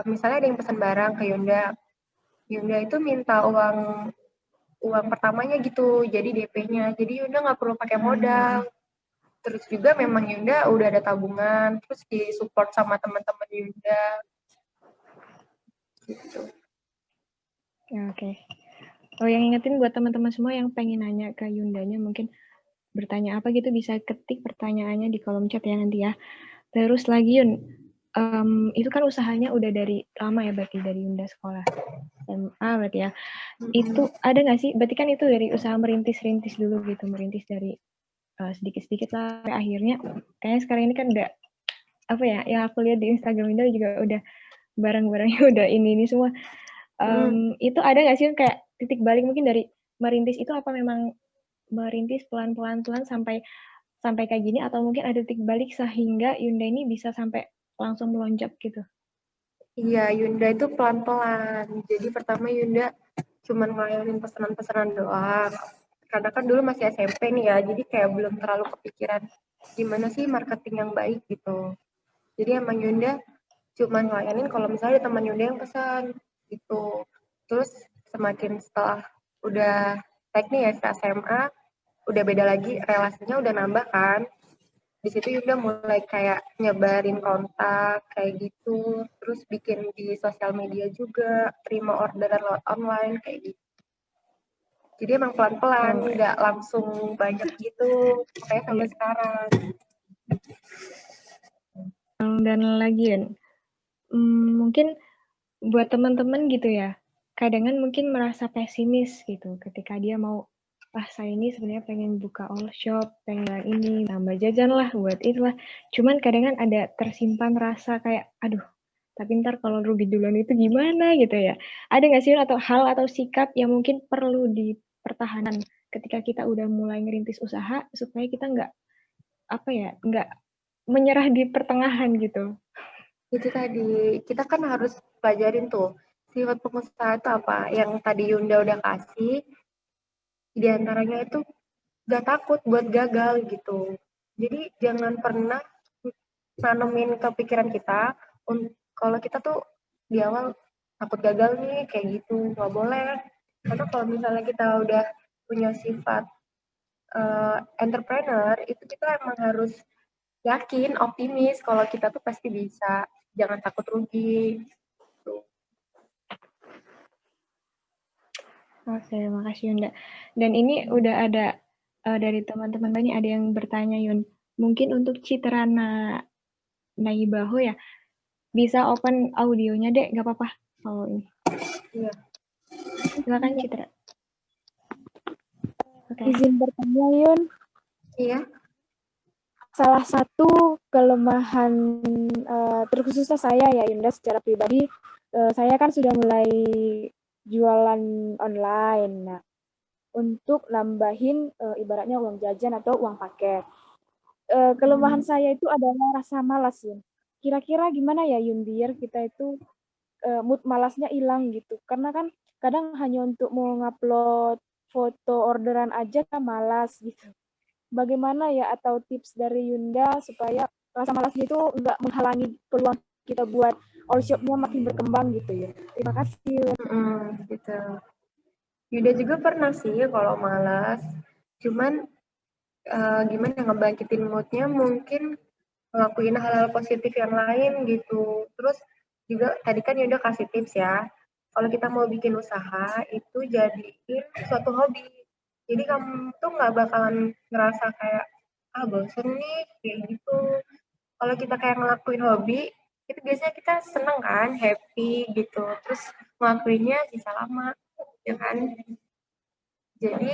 misalnya ada yang pesan barang ke Yunda itu minta uang pertamanya gitu, jadi DP-nya. Jadi Yunda nggak perlu pakai modal. Terus juga memang Yunda udah ada tabungan, terus di-support sama teman-teman Yunda. Gitu. Oke. Oh, yang ingetin buat teman-teman semua yang pengen nanya ke Yundanya, mungkin bertanya apa gitu bisa ketik pertanyaannya di kolom chat ya nanti ya. Terus lagi Yun, itu kan usahanya udah dari lama ya berarti dari Yunda sekolah SMA berarti ya. Itu ada nggak sih? Berarti kan itu dari usaha merintis dulu gitu, merintis dari sedikit-sedikit lah sampai akhirnya kayaknya sekarang ini kan udah apa ya? Yang aku lihat di Instagram Yunda juga udah barang-barangnya udah ini semua. Itu ada nggak sih kayak titik balik mungkin dari merintis itu apa memang merintis pelan-pelan sampai kayak gini atau mungkin ada titik balik sehingga Yunda ini bisa sampai langsung melonjak gitu? Iya, Yunda itu pelan-pelan. Jadi pertama Yunda cuman ngelayanin pesanan-pesanan doang. Karena kan dulu masih SMP nih ya, jadi kayak belum terlalu kepikiran gimana sih marketing yang baik gitu. Jadi emang Yunda cuman ngelayanin kalau misalnya ada teman Yunda yang pesan gitu. Terus semakin setelah udah naik nih ya ke SMA, udah beda lagi, relasinya udah nambah kan. Di situ Yunda mulai kayak nyebarin kontak kayak gitu, terus bikin di sosial media juga, terima orderan lewat online kayak gitu. Jadi emang pelan-pelan, nggak langsung banyak gitu, makanya sampai sekarang. Dan lagi mungkin buat teman-teman gitu ya, kadang mungkin merasa pesimis gitu ketika dia mau, saya ini sebenarnya pengen buka all shop, pengen ini, nambah jajan lah, buat inilah. Cuman kadang ada tersimpan rasa kayak, aduh, tapi ntar kalau rugi duluan itu gimana gitu ya. Ada nggak sih atau hal atau sikap yang mungkin perlu dipertahankan ketika kita udah mulai ngerintis usaha supaya kita nggak menyerah di pertengahan gitu. Itu tadi, kita kan harus pelajarin tuh, sifat pengusaha itu apa, yang tadi Yunda udah kasih, di antaranya itu gak takut buat gagal gitu. Jadi jangan pernah nanemin ke pikiran kita, kalau kita tuh di awal takut gagal nih, kayak gitu, nggak boleh. Karena kalau misalnya kita udah punya sifat entrepreneur, itu kita emang harus yakin, optimis kalau kita tuh pasti bisa. Jangan takut rugi. Oke, makasih Yunda. Dan ini udah ada dari teman-teman banyak ada yang bertanya Yun. Mungkin untuk Citrana Naibaho ya, bisa open audionya deh, nggak apa-apa kalau ini. Iya. Silakan Citra. Okay. Izin bertanya Yun. Iya. Salah satu kelemahan terkhususnya saya ya Yunda secara pribadi, saya kan sudah mulai jualan online. Nah, untuk nambahin ibaratnya uang jajan atau uang paket. Kelemahan saya itu adalah rasa malas Yun. Kira-kira gimana ya Yun biar kita itu mood malasnya hilang gitu. Karena kan kadang hanya untuk mau ngupload foto orderan aja kan malas gitu. Bagaimana ya atau tips dari Yunda supaya rasa malas itu nggak menghalangi peluang kita buat all shop-nya makin berkembang gitu ya. Terima kasih. Gitu. Yunda juga pernah sih kalau malas. Cuman gimana ngebangkitin mood-nya mungkin ngelakuin hal-hal positif yang lain gitu. Terus juga tadi kan Yunda kasih tips ya. Kalau kita mau bikin usaha itu jadiin suatu hobi. Jadi kamu tuh nggak bakalan ngerasa kayak bosen nih kayak gitu. Kalau kita kayak ngelakuin hobi itu biasanya kita seneng kan, happy gitu. Terus ngelakuinnya bisa lama, ya kan? Jadi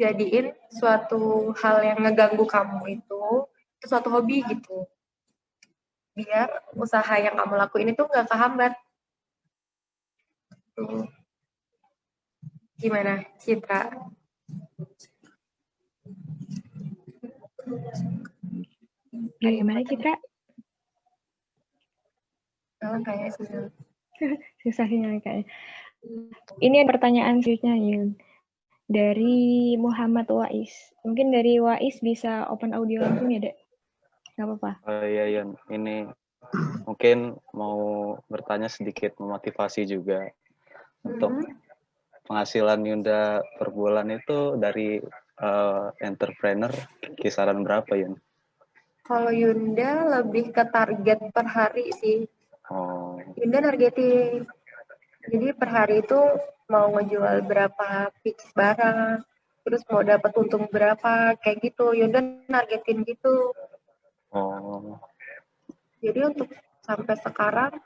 jadiin suatu hal yang ngeganggu kamu itu suatu hobi gitu. Biar usaha yang kamu lakuin itu nggak kehambat. Tuh. Gimana, Citra? Gimana Citra? Kayak susah. Susah sih kayaknya. Ini ada pertanyaan selanjutnya Yun. Dari Muhammad Wais. Mungkin dari Wais bisa open audio langsung ya, Dek? Nggak apa-apa. Iya, Yun. Ini mungkin mau bertanya sedikit memotivasi juga. Untuk penghasilan Yunda per bulan itu dari entrepreneur kisaran berapa, Yun? Kalau Yunda lebih ke target per hari sih. Oh. Yunda nargetin. Jadi per hari itu mau ngejual berapa piece barang, terus mau dapat untung berapa, kayak gitu. Yunda nargetin gitu. Oh. Jadi untuk sampai sekarang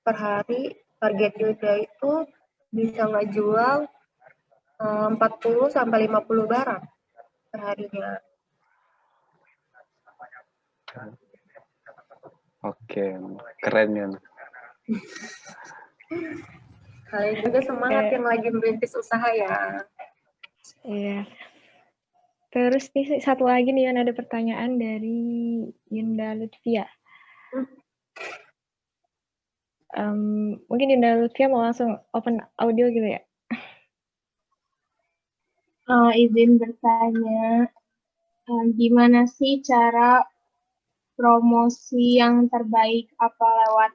per hari target Yunda itu bisa ngejual 40 sampai 50 barang per harinya. Oke, keren ya. Kalian juga semangat yang lagi merintis usaha ya. Iya. Terus nih satu lagi nih ada pertanyaan dari Yunda Lutfia. Mungkin Yunda Lutfia mau langsung open audio gitu ya? Izin bertanya, gimana sih cara promosi yang terbaik, apa lewat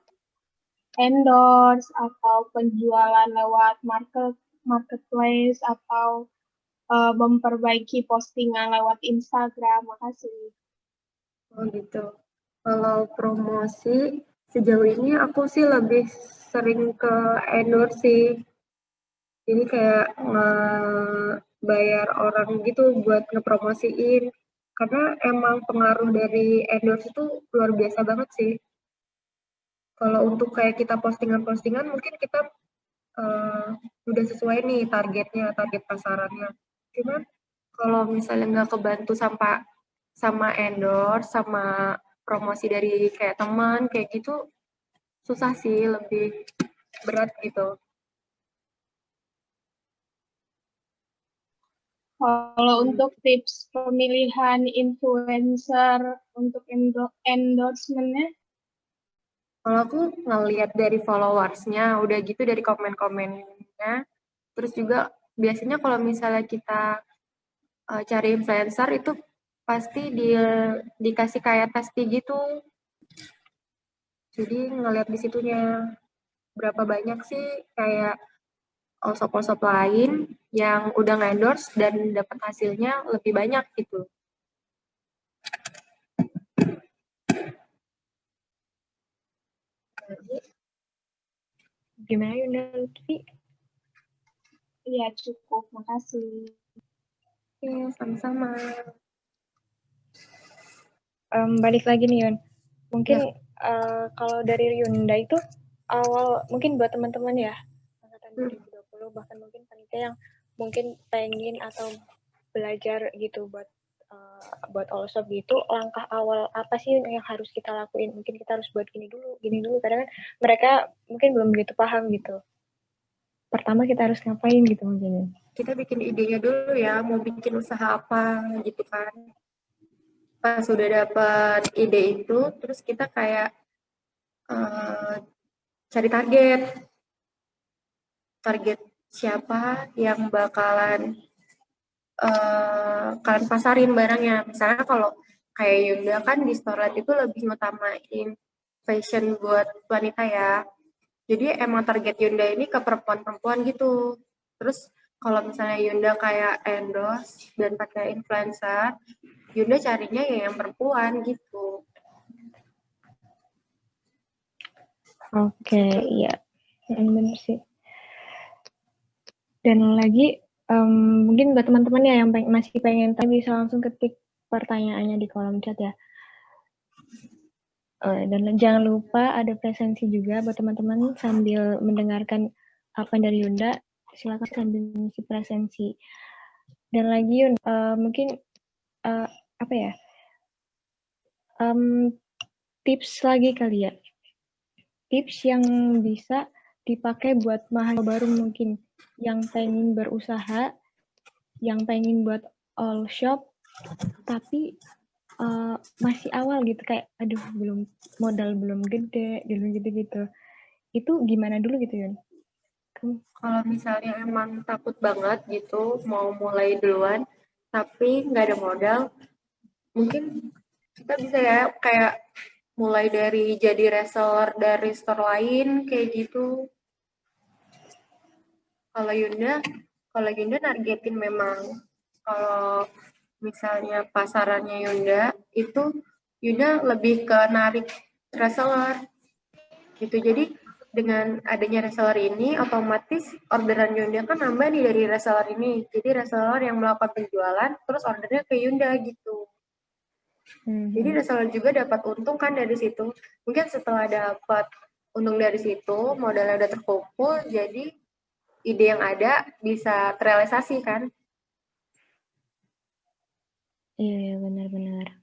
endorse atau penjualan lewat marketplace atau memperbaiki postingan lewat Instagram? Makasih. Oh gitu. Kalau promosi sejauh ini aku sih lebih sering ke endorse sih. Jadi kayak bayar orang gitu buat ngepromosiin. Karena emang pengaruh dari endorse itu luar biasa banget sih. Kalau untuk kayak kita postingan-postingan mungkin kita udah sesuai nih targetnya, target pasarannya. Cuman kalau misalnya nggak kebantu sama endorse, sama promosi dari kayak teman, kayak gitu susah sih, lebih berat gitu. Kalau untuk tips pemilihan influencer untuk endorsement-nya, Kalau aku ngelihat dari followers-nya, udah gitu dari komen-komennya, terus juga biasanya kalau misalnya kita cari influencer itu pasti dikasih kayak testi gitu. Jadi ngelihat di situnya berapa banyak sih kayak all-shop lain yang udah endorse dan dapat hasilnya lebih banyak gitu. Gimana Yunda Lutfi? ya cukup, makasih. Oke, sama-sama. Balik lagi nih Yun. Mungkin kalau dari Yunda itu awal mungkin buat teman-teman ya angkatan 2020 bahkan mungkin panitia yang mungkin pengen atau belajar gitu buat all-shop gitu, langkah awal apa sih yang harus kita lakuin? Mungkin kita harus buat gini dulu karena kan mereka mungkin belum begitu paham gitu. Pertama kita harus ngapain gitu mungkin. Kita bikin idenya dulu ya, mau bikin usaha apa gitu kan. Pas sudah dapat ide itu, terus kita kayak cari target siapa yang bakalan kalian pasarin barangnya. Misalnya kalau kayak Yunda kan di Storelet itu lebih ngutamain fashion buat wanita ya. Jadi emang target Yunda ini ke perempuan-perempuan gitu. Terus kalau misalnya Yunda kayak endorse dan pakai influencer, Yunda carinya ya yang perempuan gitu. Oke, iya. Benar sih. Dan lagi mungkin buat teman-teman ya yang masih pengen tanya bisa langsung ketik pertanyaannya di kolom chat ya. Dan jangan lupa ada presensi juga buat teman-teman sambil mendengarkan apa dari Yunda, silakan sambil mengisi presensi. Dan lagi Yun, mungkin apa ya? Tips lagi kali ya. Tips yang bisa dipakai buat mahasiswa baru mungkin yang pengen berusaha, yang pengen buat all shop, tapi masih awal gitu kayak aduh modal belum gede gitu. Itu gimana dulu gitu Yun? Kalau misalnya emang takut banget gitu mau mulai duluan tapi nggak ada modal, mungkin kita bisa ya kayak mulai dari jadi reseller dari store lain kayak gitu. Kalau Yunda nargetin memang kalau misalnya pasarannya Yunda itu Yunda lebih ke narik reseller gitu. Jadi dengan adanya reseller ini otomatis orderan Yunda kan nambah nih dari reseller ini. Jadi reseller yang melakukan penjualan terus ordernya ke Yunda gitu. Jadi reseller juga dapat untung kan dari situ. Mungkin setelah dapat untung dari situ, modalnya udah terkumpul, jadi ide yang ada bisa terrealisasi kan? Iya benar-benar.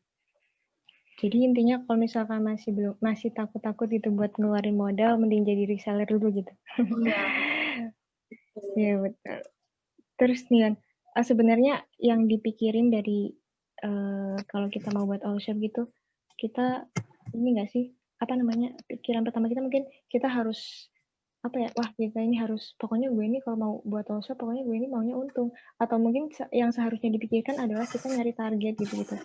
Jadi intinya kalau misalkan masih takut-takut gitu buat ngeluarin modal, mending jadi reseller dulu gitu. Iya. Iya betul. Terus nih sebenarnya yang dipikirin dari kalau kita mau buat all shop gitu, kita ini nggak sih pikiran pertama kita mungkin kita harus kita ini harus pokoknya gue ini kalau mau buat all shop pokoknya gue ini maunya untung, atau mungkin yang seharusnya dipikirkan adalah kita nyari target gitu.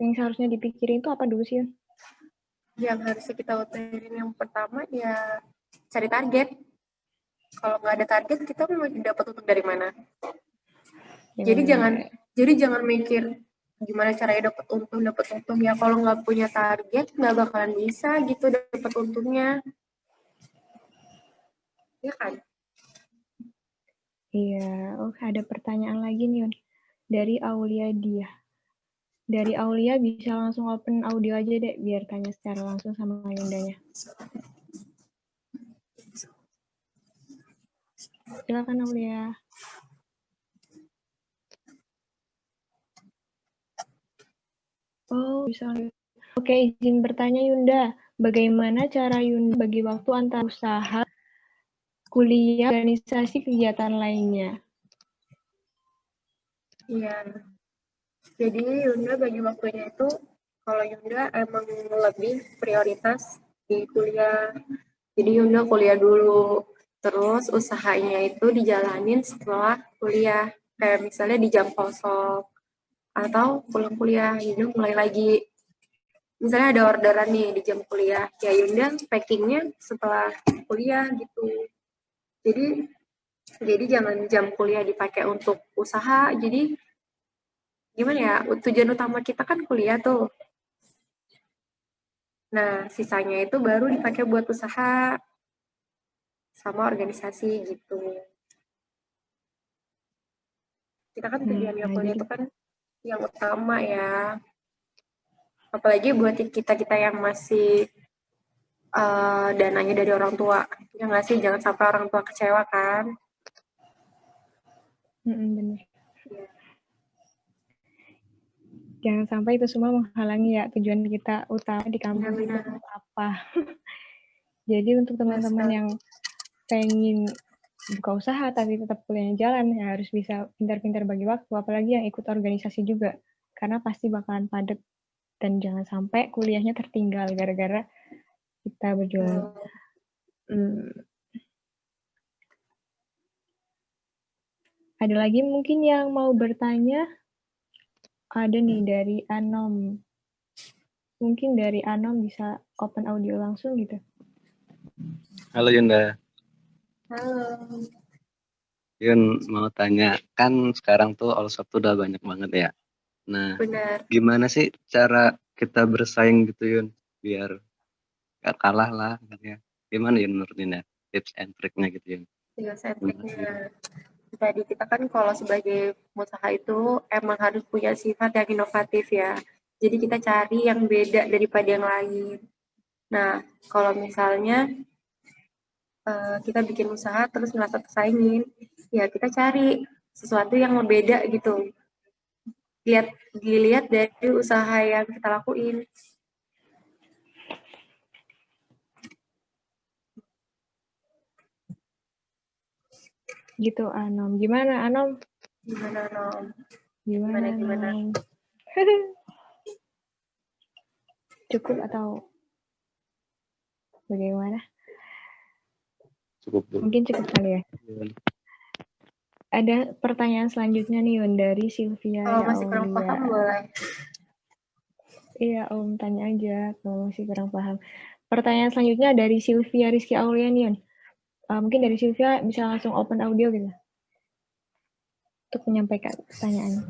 Yang seharusnya dipikirin itu apa dulu sih? Yang harusnya kita utuhin yang pertama ya cari target. Kalau nggak ada target kita mau dapat untung dari mana? Jadi jangan mikir gimana caranya dapat untung ya. Kalau nggak punya target nggak bakalan bisa gitu dapat untungnya. Ya kan? Iya, ada pertanyaan lagi nih dari Aulia Dia. Dari Aulia bisa langsung open audio aja deh biar tanya secara langsung sama Yundanya. Silakan Aulia. Oh, bisa. Oke, izin bertanya Yunda. Bagaimana cara Yunda bagi waktu antara usaha, kuliah, organisasi, kegiatan lainnya? Iya. Jadi Yunda bagi waktunya itu, kalau Yunda emang lebih prioritas di kuliah. Jadi Yunda kuliah dulu, terus usahanya itu dijalanin setelah kuliah. Kayak misalnya di jam kosong, atau pulang kuliah, Yunda mulai lagi. Misalnya ada orderan nih di jam kuliah, ya Yunda packingnya setelah kuliah gitu. Jadi jangan jam kuliah dipakai untuk usaha. Jadi gimana ya, tujuan utama kita kan kuliah tuh. Nah, sisanya itu baru dipakai buat usaha sama organisasi gitu. Kita kan tujuannya kuliah itu kan yang utama ya. Apalagi buat kita-kita yang masih dananya dari orang tua. Ya nggak sih, jangan sampai orang tua kecewa kan. Benar. Jangan sampai itu semua menghalangi ya tujuan kita utama di kampus itu apa. Jadi untuk teman-teman yang pengen buka usaha tapi tetap kuliahnya jalan, ya harus bisa pintar-pintar bagi waktu, apalagi yang ikut organisasi juga. Karena pasti bakalan padat dan jangan sampai kuliahnya tertinggal gara-gara kita berjualan. Ada lagi mungkin yang mau bertanya? Ada nih dari Anom. Mungkin dari Anom bisa open audio langsung gitu. Halo Yunda. Halo. Yun mau tanya, kan sekarang tuh all shop tuh udah banyak banget ya. Nah, benar. Gimana sih cara kita bersaing gitu Yun, biar gak kalah lah gitu ya. Gimana Yun menurut Yun ya, tips and trick-nya gitu Yun? Tips and trick-nya. Tadi kita kan kalau sebagai pengusaha itu emang harus punya sifat yang inovatif ya. Jadi kita cari yang beda daripada yang lain. Nah, kalau misalnya kita bikin usaha terus merasa tersaingin, ya kita cari sesuatu yang berbeda gitu. Dilihat dari usaha yang kita lakuin. Gitu Anom. Gimana Anom? Gimana Anom? Gimana? Cukup atau bagaimana? Cukup dulu. Mungkin cukup kali ya. Ada pertanyaan selanjutnya nih Yun dari Sylvia. Kalau masih kurang paham boleh. Iya Om, tanya aja kalau masih kurang paham. Pertanyaan selanjutnya dari Sylvia Rizky Aulia nih Yun. Mungkin dari Sylvia bisa langsung open audio gitu untuk menyampaikan pertanyaan.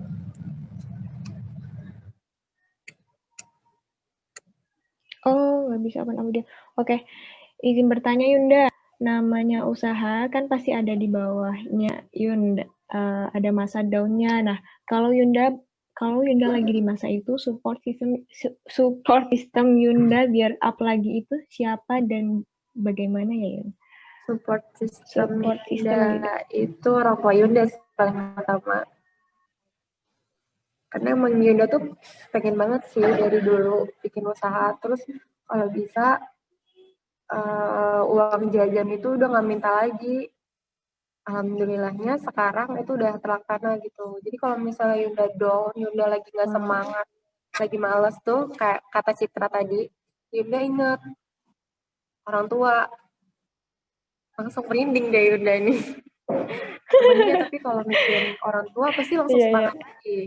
Oh, nggak bisa open audio. Oke, izin bertanya Yunda. Namanya usaha kan pasti ada di bawahnya Yunda. Ada masa down-nya. Nah, kalau Yunda lagi di masa itu support system Yunda biar up lagi itu siapa dan bagaimana ya Yun? Support system Yunda itu orang tua Yunda paling pertama. Karena emang Yunda tuh pengen banget sih dari dulu bikin usaha. Terus kalau bisa uang jajan itu udah nggak minta lagi. Alhamdulillahnya sekarang itu udah terlaksana gitu. Jadi kalau misalnya Yunda down, Yunda lagi nggak semangat, lagi males tuh, kayak kata Citra tadi, Yunda inget orang tua. Langsung merinding deh Yunda ini. Sebenarnya tapi kalau mikirin orang tua pasti langsung semangat lagi.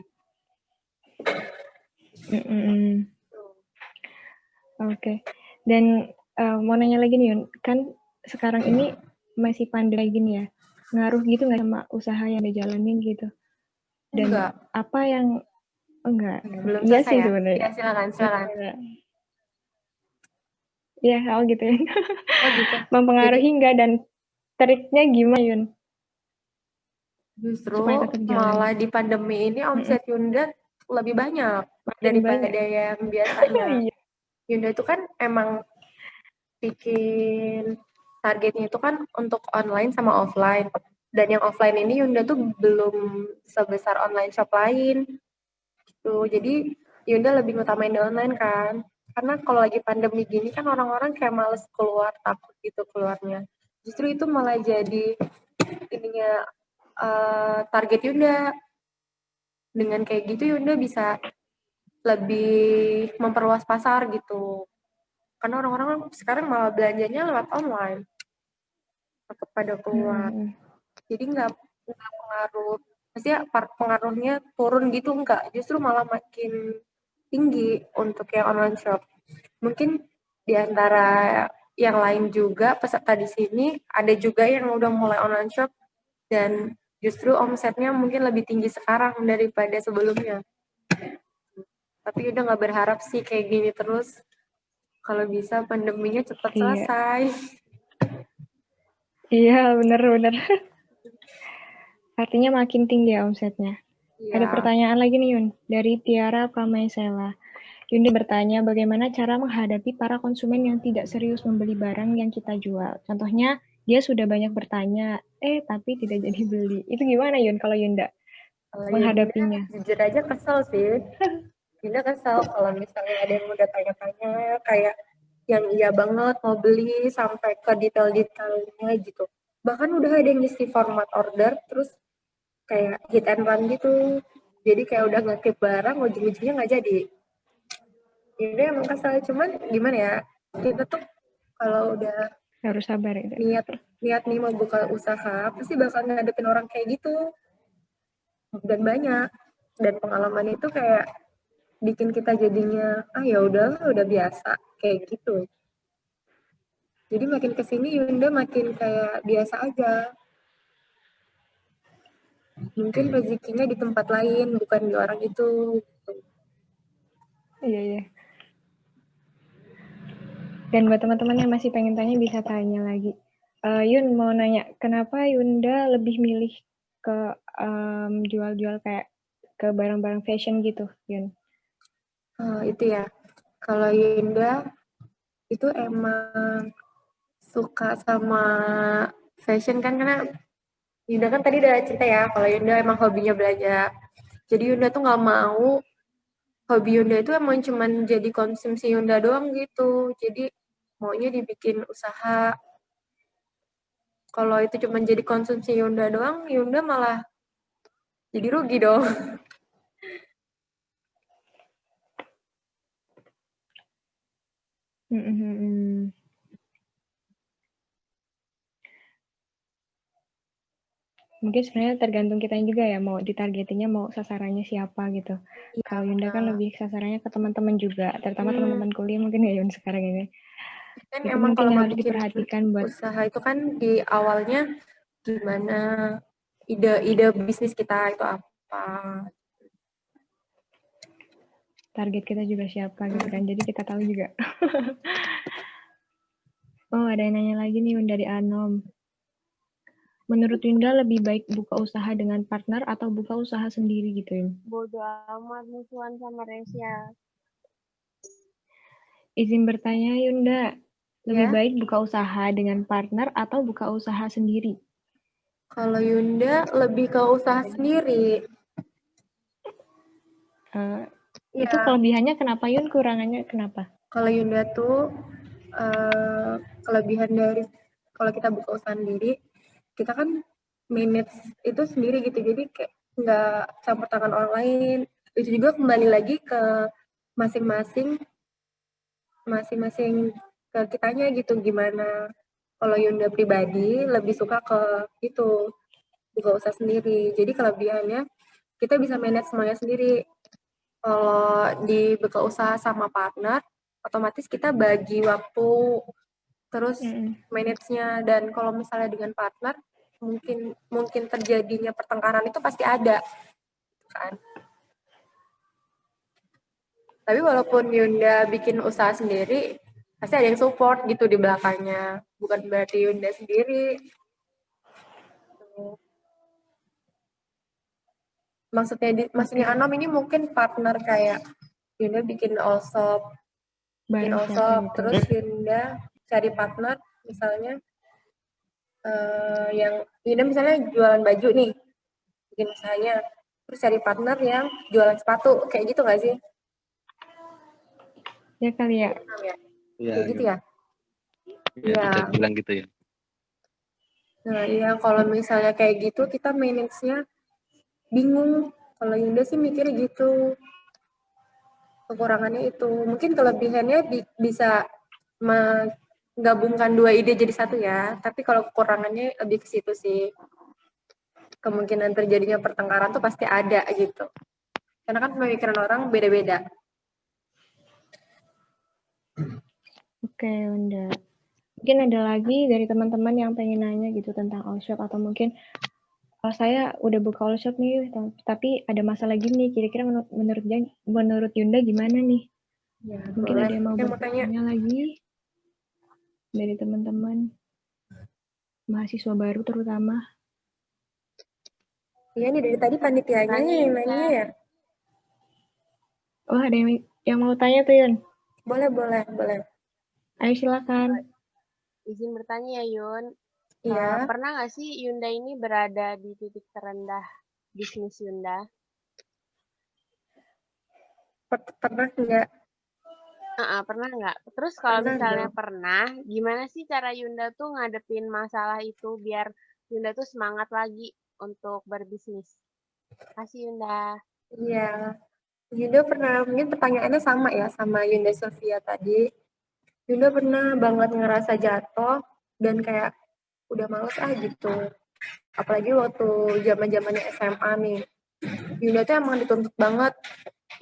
Oke. Dan mau nanya lagi nih Yun, kan sekarang ini masih pandai gini ya, ngaruh gitu nggak sama usaha yang dijalanin gitu? Dan enggak. Apa yang enggak? Belum Iya selesai sih ya? sebenarnya. Ya silakan. Iya, gitu ya. Oh gitu. Mempengaruhi nggak dan triknya gimana Yun? Justru malah di pandemi ini omset Yunda lebih banyak daripada yang biasanya. Yunda itu kan emang bikin targetnya itu kan untuk online sama offline. Dan yang offline ini Yunda tuh belum sebesar online shop lain. Gitu. Jadi Yunda lebih ngutamain di online kan. Karena kalau lagi pandemi gini kan orang-orang kayak males keluar, takut gitu keluarnya. Justru itu malah jadi ininya target Yunda. Dengan kayak gitu Yunda bisa lebih memperluas pasar gitu. Karena orang-orang sekarang malah belanjanya lewat online. Takut pada keluar. Jadi nggak pengaruh, maksudnya pengaruhnya turun gitu enggak, justru malah makin tinggi untuk yang online shop. Mungkin di antara yang lain juga peserta di sini ada juga yang udah mulai online shop dan justru omsetnya mungkin lebih tinggi sekarang daripada sebelumnya. Tapi udah nggak berharap sih kayak gini terus. Kalau bisa pandeminya cepat selesai. Iya, bener-bener. Artinya makin tinggi ya omsetnya. Iya. Ada pertanyaan lagi nih Yun, dari Tiara Pamaisela. Yunda bertanya bagaimana cara menghadapi para konsumen yang tidak serius membeli barang yang kita jual. Contohnya, dia sudah banyak bertanya, tapi tidak jadi beli. Itu gimana Yun kalau Yunda menghadapinya? Yunda, jujur aja kesel sih. Yunda kesel kalau misalnya ada yang udah tanya-tanya kayak yang iya banget mau beli sampai ke detail-detailnya gitu. Bahkan udah ada yang ngisi format order terus kayak hit and run gitu. Jadi kayak udah nge-keep barang, ujung-ujungnya nggak jadi. Yunda emang kesel, cuman gimana ya, kita tuh kalau udah harus sabar ya. Niat nih mau buka usaha, pasti bakal ngadepin orang kayak gitu. Dan banyak. Dan pengalaman itu kayak bikin kita jadinya ya udah biasa kayak gitu. Jadi makin kesini Yunda makin kayak biasa aja. Mungkin rezekinya di tempat lain bukan di orang itu. Iya. Dan buat teman-teman yang masih pengen tanya bisa tanya lagi. Yun mau nanya, kenapa Yunda lebih milih ke jual-jual kayak ke barang-barang fashion gitu, Yun? Itu ya. Kalau Yunda itu emang suka sama fashion kan karena Yunda kan tadi udah cerita ya kalau Yunda emang hobinya belanja. Jadi Yunda tuh nggak mau hobi Yunda itu emang cuman jadi konsumsi Yunda doang gitu. Jadi maunya dibikin usaha. Kalau itu cuma jadi konsumsi Yunda doang, Yunda malah jadi rugi dong. Mungkin sebenarnya tergantung kita juga ya, mau ditargetinnya mau sasarannya siapa gitu. Ya, kalau Yunda kan lebih sasarannya ke teman-teman juga, terutama teman-teman kuliah mungkin ya Yun sekarang ini. Kan itu emang mungkin kalau yang mau harus bikin diperhatikan buat usaha itu kan di awalnya gimana, ide bisnis kita itu apa. Target kita juga siapa gitu kan, jadi kita tahu juga. Oh, ada yang nanya lagi nih Yun dari Anom. Menurut Yunda lebih baik buka usaha dengan partner atau buka usaha sendiri gitu Yun? Bodoh amat musuhan sama Resya. Izin bertanya Yunda, lebih baik buka usaha dengan partner atau buka usaha sendiri? Kalau Yunda lebih ke usaha sendiri. Itu kelebihannya kenapa Yun, kurangannya kenapa? Kalau Yunda tuh kelebihan dari kalau kita buka usaha sendiri, kita kan manage itu sendiri gitu, jadi kayak nggak campur tangan orang lain. Itu juga kembali lagi ke masing-masing ke kitanya gitu, gimana. Kalau Yunda pribadi lebih suka ke itu, buka usaha sendiri. Jadi kelebihannya kita bisa manage semuanya sendiri. Kalau di buka usaha sama partner, otomatis kita bagi waktu, terus manage-nya. Dan kalau misalnya dengan partner, mungkin terjadinya pertengkaran itu pasti ada, kan. Tapi walaupun Yunda bikin usaha sendiri, pasti ada yang support gitu di belakangnya. Bukan berarti Yunda sendiri. Maksudnya Anom ini mungkin partner kayak Yunda bikin all shop, terus Yunda cari partner misalnya yang Yunda misalnya jualan baju nih, bikin usahanya, terus cari partner yang jualan sepatu, kayak gitu nggak sih? Ya kali ya. Iya, Kayak gitu ya? ya, bisa Iya. dibilang gitu ya. Nah, iya kalau misalnya kayak gitu kita manage-nya bingung. Kalau Yunda sih mikirnya gitu. Kekurangannya itu. Mungkin kelebihannya bisa menggabungkan dua ide jadi satu ya. Tapi kalau kekurangannya lebih ke situ sih. Kemungkinan terjadinya pertengkaran tuh pasti ada gitu. Karena kan pemikiran orang beda-beda. Oke, Yunda. Mungkin ada lagi dari teman-teman yang pengen nanya gitu tentang all shop, atau mungkin saya udah buka all shop nih, tapi ada masalah gini, kira-kira menurut Yunda gimana nih? Ya, Mungkin boleh. ada yang mau Oke, bertanya lagi dari teman-teman mahasiswa baru terutama. Iya nih dari tadi panitianya yang nanya ya. Oh, ada yang mau tanya tuh, Yun? Boleh. Ayo silakan. Izin bertanya ya, Yun. Iya. Pernah nggak sih Yunda ini berada di titik terendah bisnis Yunda? Pernah nggak? Pernah nggak? Terus kalau Pernah misalnya dong. pernah, gimana sih cara Yunda tuh ngadepin masalah itu biar Yunda tuh semangat lagi untuk berbisnis? Kasih Yunda. Iya. Yunda pernah, mungkin pertanyaannya sama ya sama Yunda Sofia tadi. Yunda pernah banget ngerasa jatuh dan kayak udah males gitu. Apalagi waktu zaman-zamannya SMA nih. Yunda tuh emang dituntut banget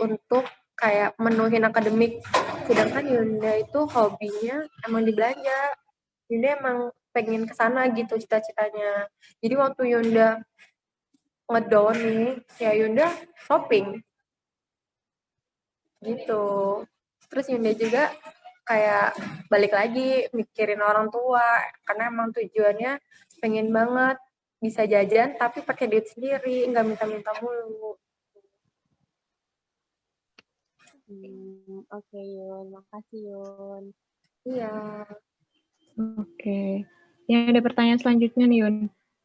untuk kayak menuhin akademik. Sedangkan Yunda itu hobinya emang di belanja. Yunda emang pengen kesana gitu cita-citanya. Jadi waktu Yunda ngedown nih, ya Yunda shopping gitu. Terus Yunda juga kayak balik lagi mikirin orang tua karena emang tujuannya pengen banget bisa jajan tapi pakai duit sendiri, nggak minta-minta mulu. Oke Yun, makasih Yun. Iya. Oke. Yang ada pertanyaan selanjutnya nih, Yun.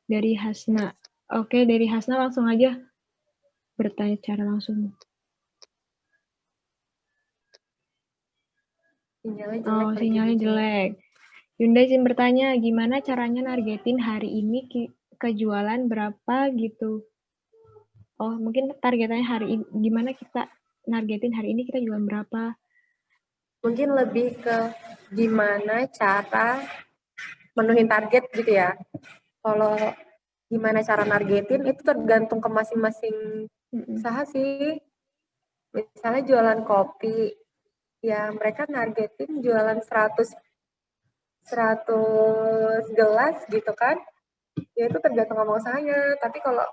Dari Hasna. Oke, dari Hasna langsung aja bertanya secara langsung. Sinyalnya jelek. Yunda izin bertanya, gimana caranya nargetin hari ini kejualan berapa gitu? Oh, mungkin targetannya hari ini, gimana kita nargetin hari ini kita jualan berapa? Mungkin lebih ke gimana cara menuhin target gitu ya. Kalau gimana cara nargetin itu tergantung ke masing-masing usaha sih. Misalnya jualan kopi, ya mereka nargetin jualan 100 gelas gitu kan, ya itu tergantung sama usahanya. Tapi kalau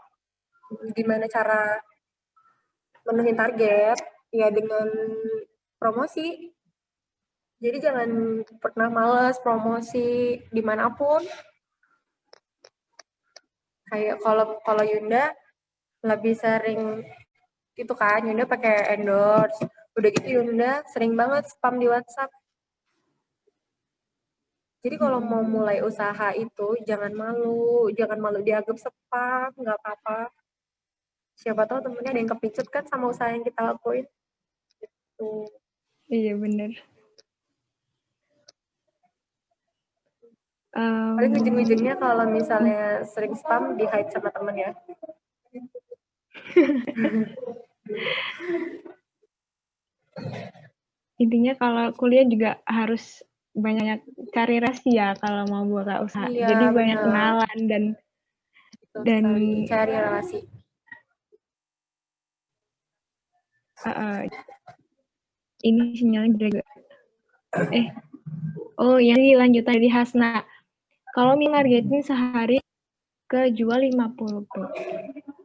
gimana cara menuhin target, ya dengan promosi. Jadi jangan pernah males promosi dimanapun. Kayak kalau Yunda lebih sering gitu kan, Yunda pakai endorse. Udah gitu Yunda sering banget spam di WhatsApp. Jadi kalau mau mulai usaha itu jangan malu dianggap spam, nggak apa-apa. Siapa tahu temennya ada yang kepicut kan sama usaha yang kita lakuin. Gitu. Iya bener. Paling ujung-ujungnya kalau misalnya sering spam di hide sama temen ya. Intinya kalau kuliah juga harus banyak cari rahasia kalau mau buka usaha. Iya, jadi banyak bener. kenalan dan cari relasi. Ini sinyalnya juga. Ini lanjutan dari Hasna. Kalau menargetin sehari kejual 50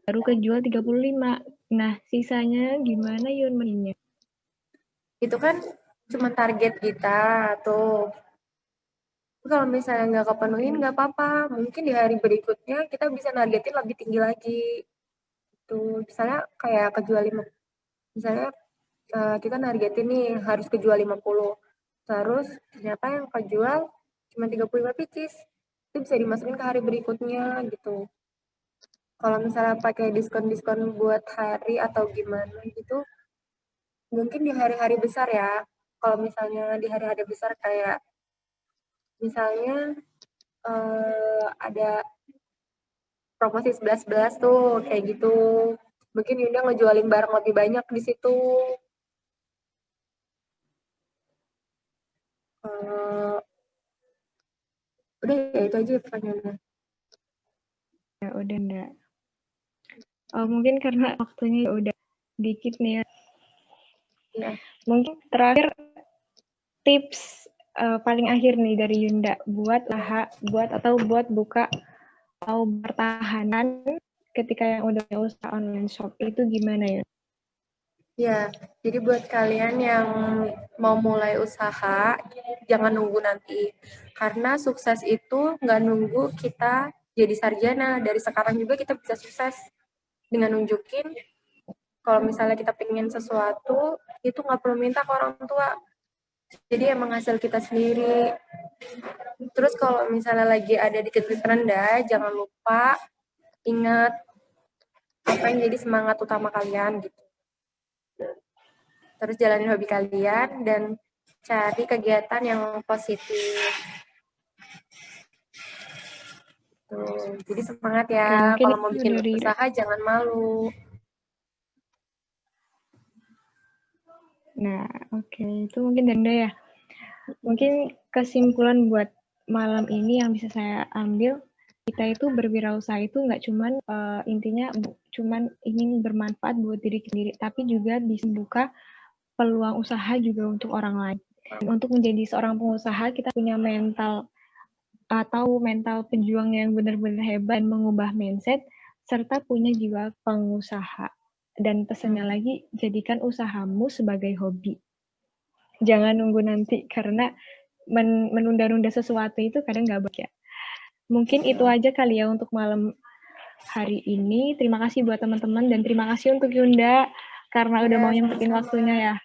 baru kejual 35. Nah, sisanya gimana Yun meninya? Itu kan cuma target kita tuh. Kalau misalnya nggak kepenuhin nggak apa-apa. Mungkin di hari berikutnya kita bisa nargetin lebih tinggi lagi. Tuh, misalnya kayak kejual 5. Misalnya kita nargetin nih harus kejual 50. Terus ternyata yang kejual cuma 35 pieces. itu bisa dimasukin ke hari berikutnya gitu. Kalau misalnya pakai diskon-diskon buat hari atau gimana gitu, mungkin di hari-hari besar ya. Kalau misalnya di hari-hari besar kayak misalnya ada promosi 11-11 tuh kayak gitu. Mungkin Yunda ngejualin barang lebih banyak di situ. Udah ya itu aja pertanyaannya. Ya udah enggak. Mungkin karena waktunya udah dikit nih ya. Iya. Mungkin terakhir tips paling akhir nih dari Yunda buat buat buka atau pertahanan ketika yang udah punya usaha online shop itu gimana ya? Ya, jadi buat kalian yang mau mulai usaha, jangan nunggu nanti. Karena sukses itu nggak nunggu kita jadi sarjana. Dari sekarang juga kita bisa sukses dengan nunjukin kalau misalnya kita pengen sesuatu, itu nggak perlu minta ke orang tua. Jadi emang hasil kita sendiri. Terus kalau misalnya lagi ada di titik terendah, jangan lupa ingat apa yang jadi semangat utama kalian gitu. Terus jalanin hobi kalian dan cari kegiatan yang positif. Tuh, jadi semangat ya. Oke, Kalau mau bikin dari usaha jangan malu. Nah, oke. Itu mungkin Danda ya. Mungkin kesimpulan buat malam ini yang bisa saya ambil, kita itu berwirausaha itu nggak cuman intinya cuman ingin bermanfaat buat diri sendiri, tapi juga bisa buka peluang usaha juga untuk orang lain. Dan untuk menjadi seorang pengusaha, kita punya mental pejuang yang benar-benar hebat dan mengubah mindset, serta punya jiwa pengusaha. Dan pesannya lagi, jadikan usahamu sebagai hobi. Jangan nunggu nanti, karena menunda-nunda sesuatu itu kadang nggak baik ya. Mungkin itu aja kali ya untuk malam hari ini. Terima kasih buat teman-teman, dan terima kasih untuk Yunda, karena udah mau nyempetin waktunya ya.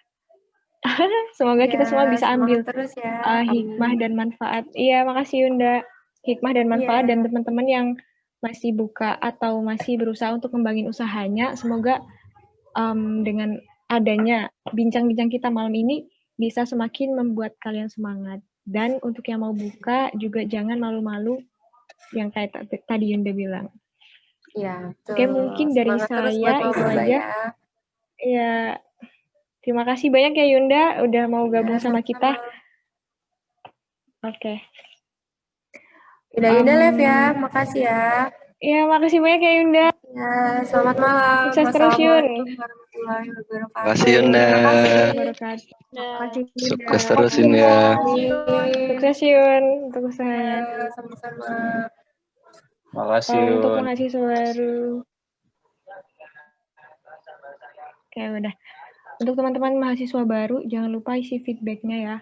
Semoga kita semua bisa ambil terus ya. hikmah dan manfaat. Iya, makasih Yunda. Hikmah dan manfaat, dan teman-teman yang masih buka atau masih berusaha untuk kembangin usahanya, semoga dengan adanya bincang-bincang kita malam ini bisa semakin membuat kalian semangat. Dan untuk yang mau buka juga jangan malu-malu, yang kayak tadi Yunda bilang. Iya, Oke, mungkin dari saya itu aja. Ya, terima kasih banyak ya Yunda udah mau gabung sama kita. Oke. Yunda live ya, makasih ya. Iya, makasih banyak ya Yunda. Ya, selamat malam. Sukses terus Yun. Warahmatullahi wabarakatuh. Makasih Yunda. Sukses terus Yunda. Sukses Yun untuk usahanya. Sama-sama. Makasih Yun. Untuk mahasiswa baru. Oke, udah. Untuk teman-teman mahasiswa baru, jangan lupa isi feedback-nya ya.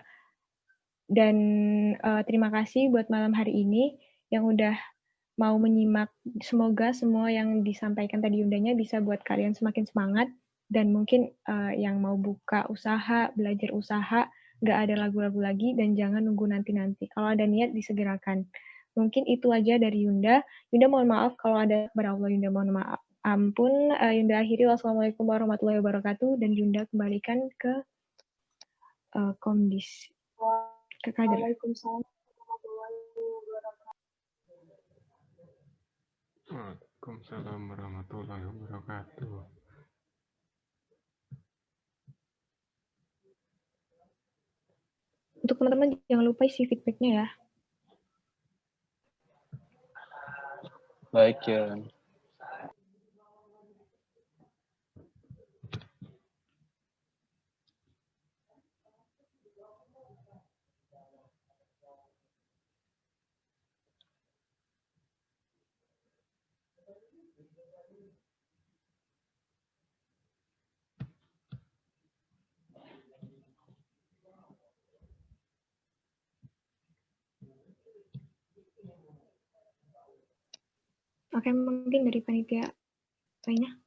Dan terima kasih buat malam hari ini yang udah mau menyimak. Semoga semua yang disampaikan tadi Yundanya bisa buat kalian semakin semangat. Dan mungkin yang mau buka usaha, belajar usaha, nggak ada lagu-lagu lagi, dan jangan nunggu nanti-nanti. Kalau ada niat, disegerakan. Mungkin itu aja dari Yunda. Yunda mohon maaf kalau ada kepada Allah, Yunda mohon maaf. Ampun, Yunda akhiri. Wassalamualaikum warahmatullahi wabarakatuh. Dan Yunda kembalikan ke Komdis. Ke Kader. Waalaikumsalam warahmatullahi wabarakatuh. Waalaikumsalam warahmatullahi wabarakatuh. Untuk teman-teman jangan lupa isi feedback-nya ya. Baik ya. Oke, mungkin dari panitia lainnya.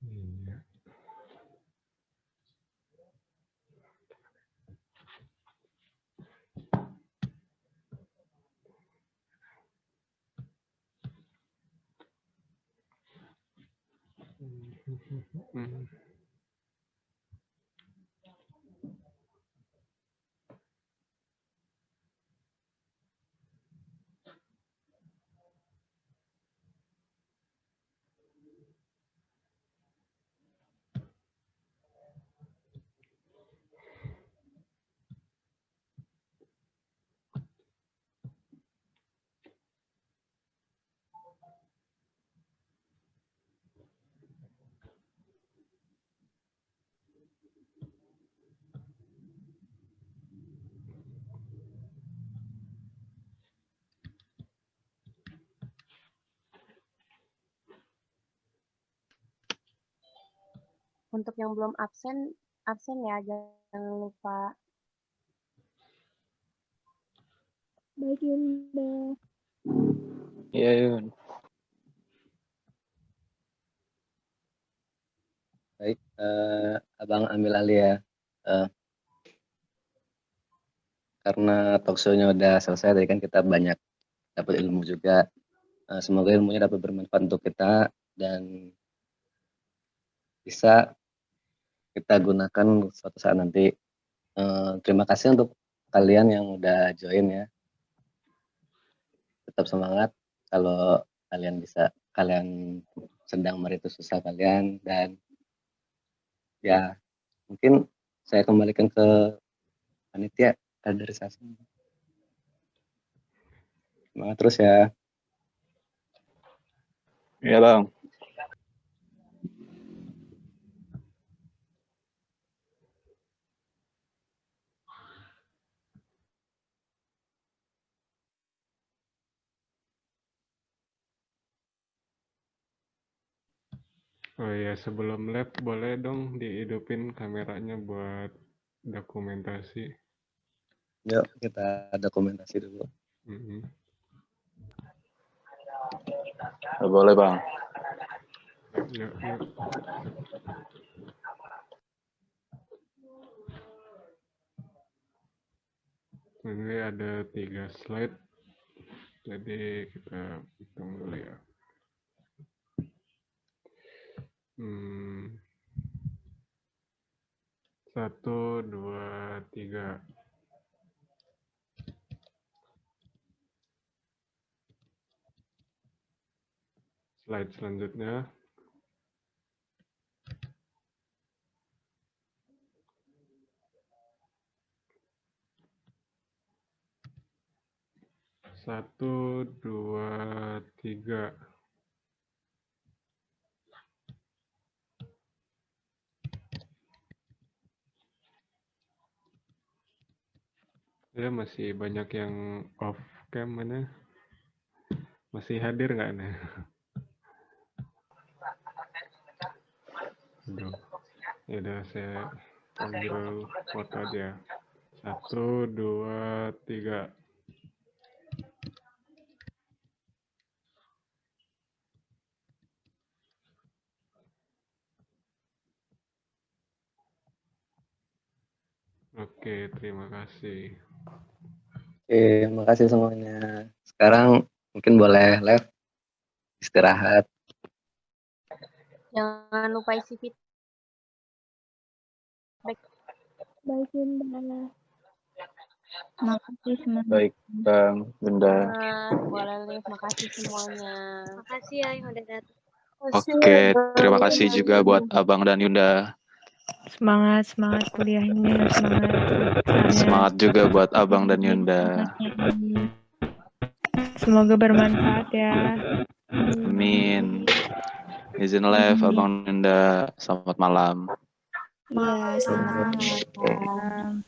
Iya. Untuk yang belum absen ya, jangan lupa. Baik Yunda. Iya, Yun. Baik, Abang ambil alih ya. Karena talkshow-nya udah selesai, tadi kan kita banyak dapat ilmu juga. Semoga ilmunya dapat bermanfaat untuk kita dan bisa kita gunakan suatu saat nanti. Terima kasih untuk kalian yang udah join ya. Tetap semangat kalau kalian sedang merintis usaha kalian, dan ya mungkin saya kembalikan ke panitia kaderisasi. Semangat terus ya. Iya, Bang. Oh iya, sebelum lab boleh dong dihidupin kameranya buat dokumentasi. Yuk kita dokumentasi dulu. Boleh, Bang. Yuk. Ini ada 3 slide, jadi kita hitung dulu ya. 1, 2, 3. Slide selanjutnya. Satu, 2, 3. Ya, masih banyak yang off cam mana? Masih hadir nggak nih? Aduh. Ya udah, saya panggil foto aja. 1, 2, 3. Oke, terima kasih. Oke, makasih semuanya. Sekarang mungkin boleh live istirahat. Jangan lupa isi feedback. Baik Yunda. Makasih semuanya. Baik, Bang, Bunda. Boleh live, makasih semuanya. Makasih ya yang udah datang. Oke, terima kasih juga buat Abang dan Yunda. Semangat kuliahnya, semangat sana. Semangat juga buat Abang dan Yunda. Semoga bermanfaat ya. Amin. Izin live, Abang dan Yunda. Selamat malam. Iya, selamat malam.